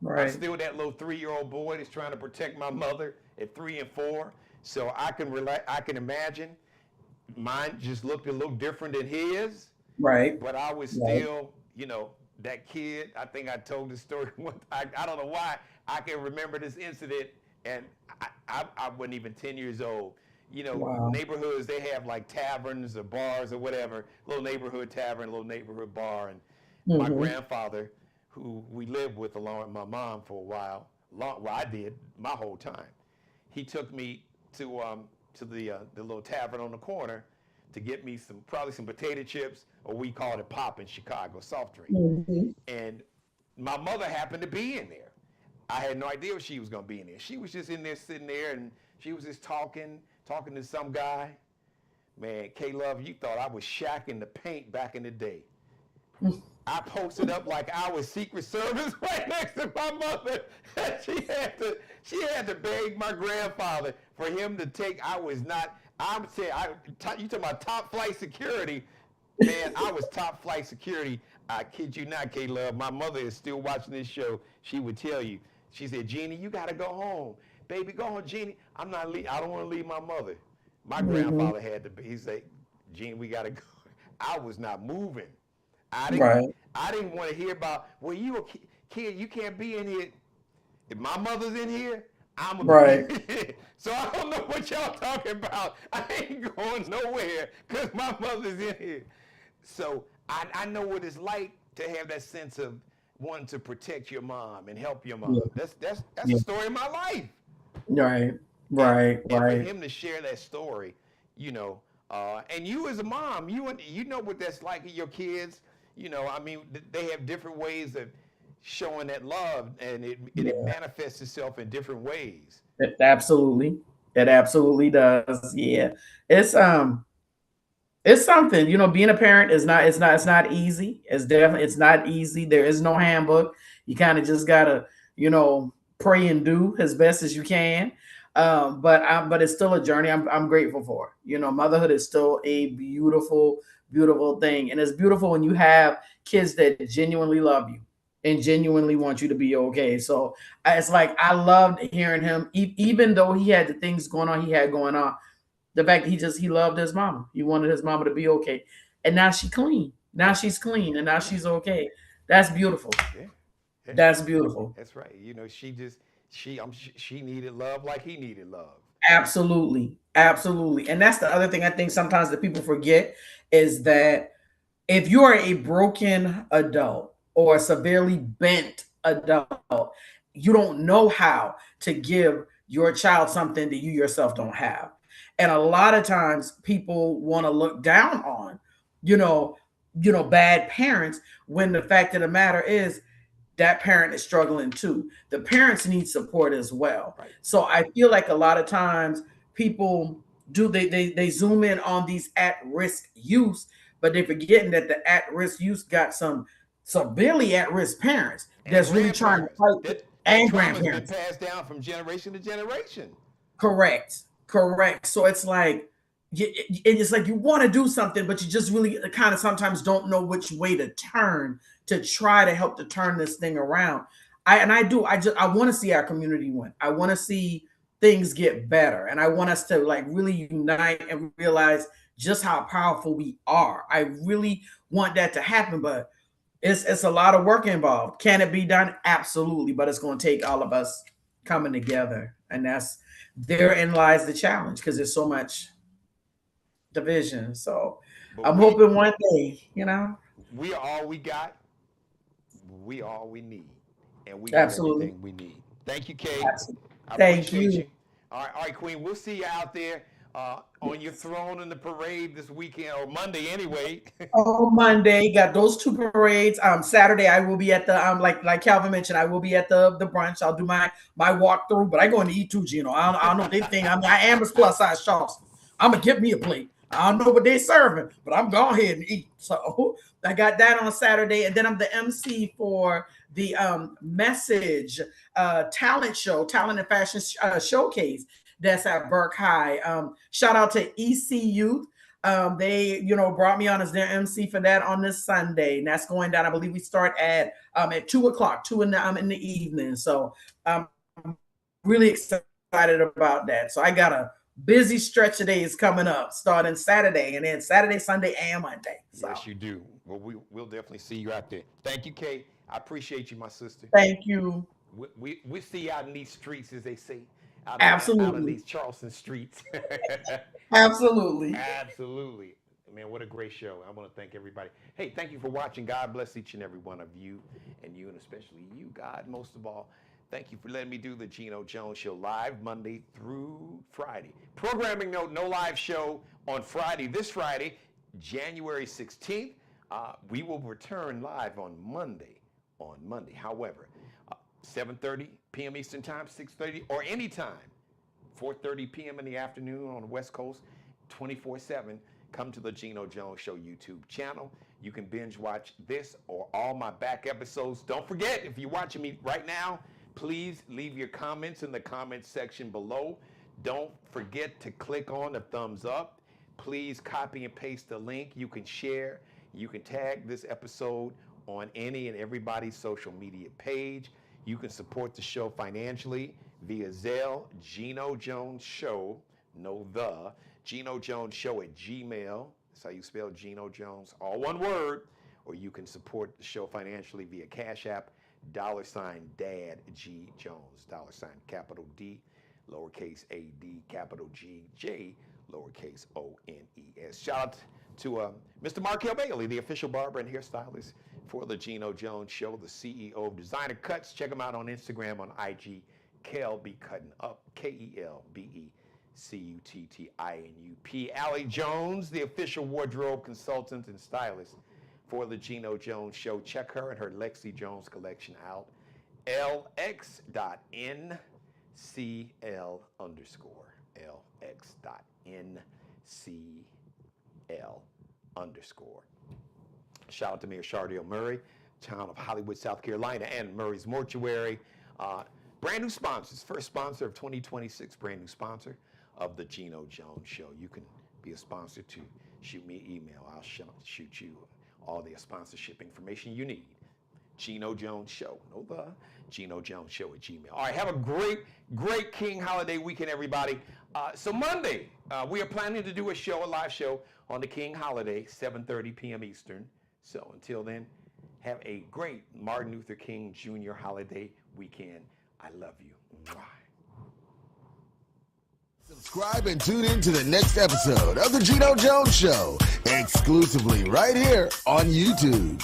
I'm Right. still that little 3-year-old boy that's trying to protect my mother at 3 and 4. So I can imagine mine just looked a little different than his, Right. but I was Right. still, that kid. I think I told the story once. I don't know why I can remember this incident, and I wasn't even 10 years old. Wow. Neighborhoods, they have like taverns or bars or whatever, little neighborhood tavern, little neighborhood bar. And my Hmm. grandfather, who we lived with along with my mom for a while, well, I did my whole time. He took me to the little tavern on the corner to get me probably some potato chips, or we called it pop in Chicago, soft drink. Mhm. And my mother happened to be in there. I had no idea she was gonna be in there. She was just in there sitting there, and she was just talking to some guy. Man, K-Love, you thought I was Shaq in the paint back in the day. I posted up like I was Secret Service right next to my mother. she had to beg my grandfather for him to take. I'm saying, you talking about top flight security. Man, I was top flight security. I kid you not, K-Love. My mother is still watching this show. She would tell you. She said, Jeannie, you got to go home. Baby, go home, Jeannie. I don't want to leave my mother. My grandfather had to be. He said, Jeannie, we got to go. I was not moving. I didn't want to hear about, well, you a kid, you can't be in here. If my mother's in here, I'm a So I don't know what y'all talking about. I ain't going nowhere because my mother's in here. So I know what it's like to have that sense of wanting to protect your mom and help your mom. That's the story of my life. Right. And for him to share that story, and you as a mom, you know what that's like in your kids. I mean, they have different ways of showing that love, and it manifests itself in different ways. It absolutely does. Yeah, it's something. Being a parent is not. It's not easy. It's not easy. There is no handbook. You kind of just gotta pray and do as best as you can. But it's still a journey. I'm grateful for. Motherhood is still a beautiful thing, and it's beautiful when you have kids that genuinely love you and genuinely want you to be okay. So it's like I loved hearing him, even though he had the things going on he had going on. The fact that he loved his mama. He wanted his mama to be okay, and now she's clean. Now she's clean, and now she's okay. That's beautiful. Yeah. That's beautiful. That's right. She needed love like he needed love. Absolutely. And that's the other thing I think sometimes that people forget is that if you are a broken adult or a severely bent adult, you don't know how to give your child something that you yourself don't have. And a lot of times people want to look down on, bad parents, when the fact of the matter is that parent is struggling too. The parents need support as well. Right. So I feel like a lot of times people they zoom in on these at-risk youth, but they're forgetting that the at-risk youth got some severely at-risk parents that's really trying to fight, and grandparents been passed down from generation to generation. Correct. So it's like it's like you want to do something, but you just really kind of sometimes don't know which way to turn to try to help to turn this thing around. I want to see our community win. I want to see things get better, and I want us to like really unite and realize just how powerful we are. I really want that to happen, but it's a lot of work involved. Can it be done? Absolutely, but it's going to take all of us coming together, and therein lies the challenge because there's so much division. So I'm hoping one day, we are all we got. We are all we need, and we got everything we need. Thank you, Kate. I Thank appreciate you. All right, Queen. We'll see you out there on your throne in the parade this weekend, or Monday anyway. Oh, Monday got those two parades. Saturday I will be at the like Calvin mentioned, I will be at the brunch. I'll do my walkthrough, but I go in to eat too, Geno. I don't know if they think I am a plus size Charleston. I'm gonna get me a plate. I don't know what they serving, but I'm going ahead and eat. So I got that on Saturday, and then I'm the MC for the Message talent and fashion showcase that's at Burke High. Shout out to EC Youth. They brought me on as their MC for that on this Sunday, and that's going down. I believe we start at 2:00, 2 in the evening. So I'm really excited about that. So I got a busy stretch of days coming up, starting Saturday, and then Saturday, Sunday, and Monday. So. Yes, you do. Well, we'll definitely see you out there. Thank you, Kate. I appreciate you, my sister. Thank you. We see you out in these streets, as they say. Absolutely. Out in these Charleston streets. Absolutely. Man, what a great show. I want to thank everybody. Hey, thank you for watching. God bless each and every one of you, and especially you, God, most of all. Thank you for letting me do the Geno Jones Show live Monday through Friday. Programming note, no live show on Friday. This Friday, January 16th, we will return live on Monday. However, 7:30 p.m. Eastern Time, 6:30, or anytime, 4:30 p.m. in the afternoon on the West Coast, 24/7. Come to the Geno Jones Show YouTube channel. You can binge watch this or all my back episodes. Don't forget, if you're watching me right now, please leave your comments in the comments section below. Don't forget to click on the thumbs up. Please copy and paste the link. You can share. You can tag this episode on any and everybody's social media page. You can support the show financially via Zelle, Geno Jones Show, Geno Jones Show at Gmail. That's how you spell Geno Jones, all one word. Or you can support the show financially via Cash App, $Dad G Jones, capital D, lowercase a d, capital G J, lowercase O-N-E-S. Shout out to Mr. Markel Bailey, the official barber and hairstylist for the Geno Jones Show, the CEO of Designer Cuts. Check him out on Instagram, on IG, KLB Cutting Up, KELBECUTTINUP. Allie Jones, the official wardrobe consultant and stylist for the Geno Jones Show. Check her and her Lexi Jones collection out. LX.NCL_. LX.NCL_. Shout out to Mayor Shardell Murray, town of Hollywood, South Carolina, and Murray's Mortuary. Brand new sponsors. First sponsor of 2026, brand new sponsor of the Geno Jones Show. You can be a sponsor to shoot me an email. I'll shoot you all the sponsorship information you need. Geno Jones Show. Geno Jones Show at Gmail. All right, have a great King holiday weekend, everybody. So Monday, we are planning to do a live show on the King holiday, 7:30 p.m. Eastern. So until then, have a great Martin Luther King Jr. holiday weekend. I love you. Mwah. Subscribe and tune in to the next episode of the Geno Jones Show, exclusively right here on YouTube.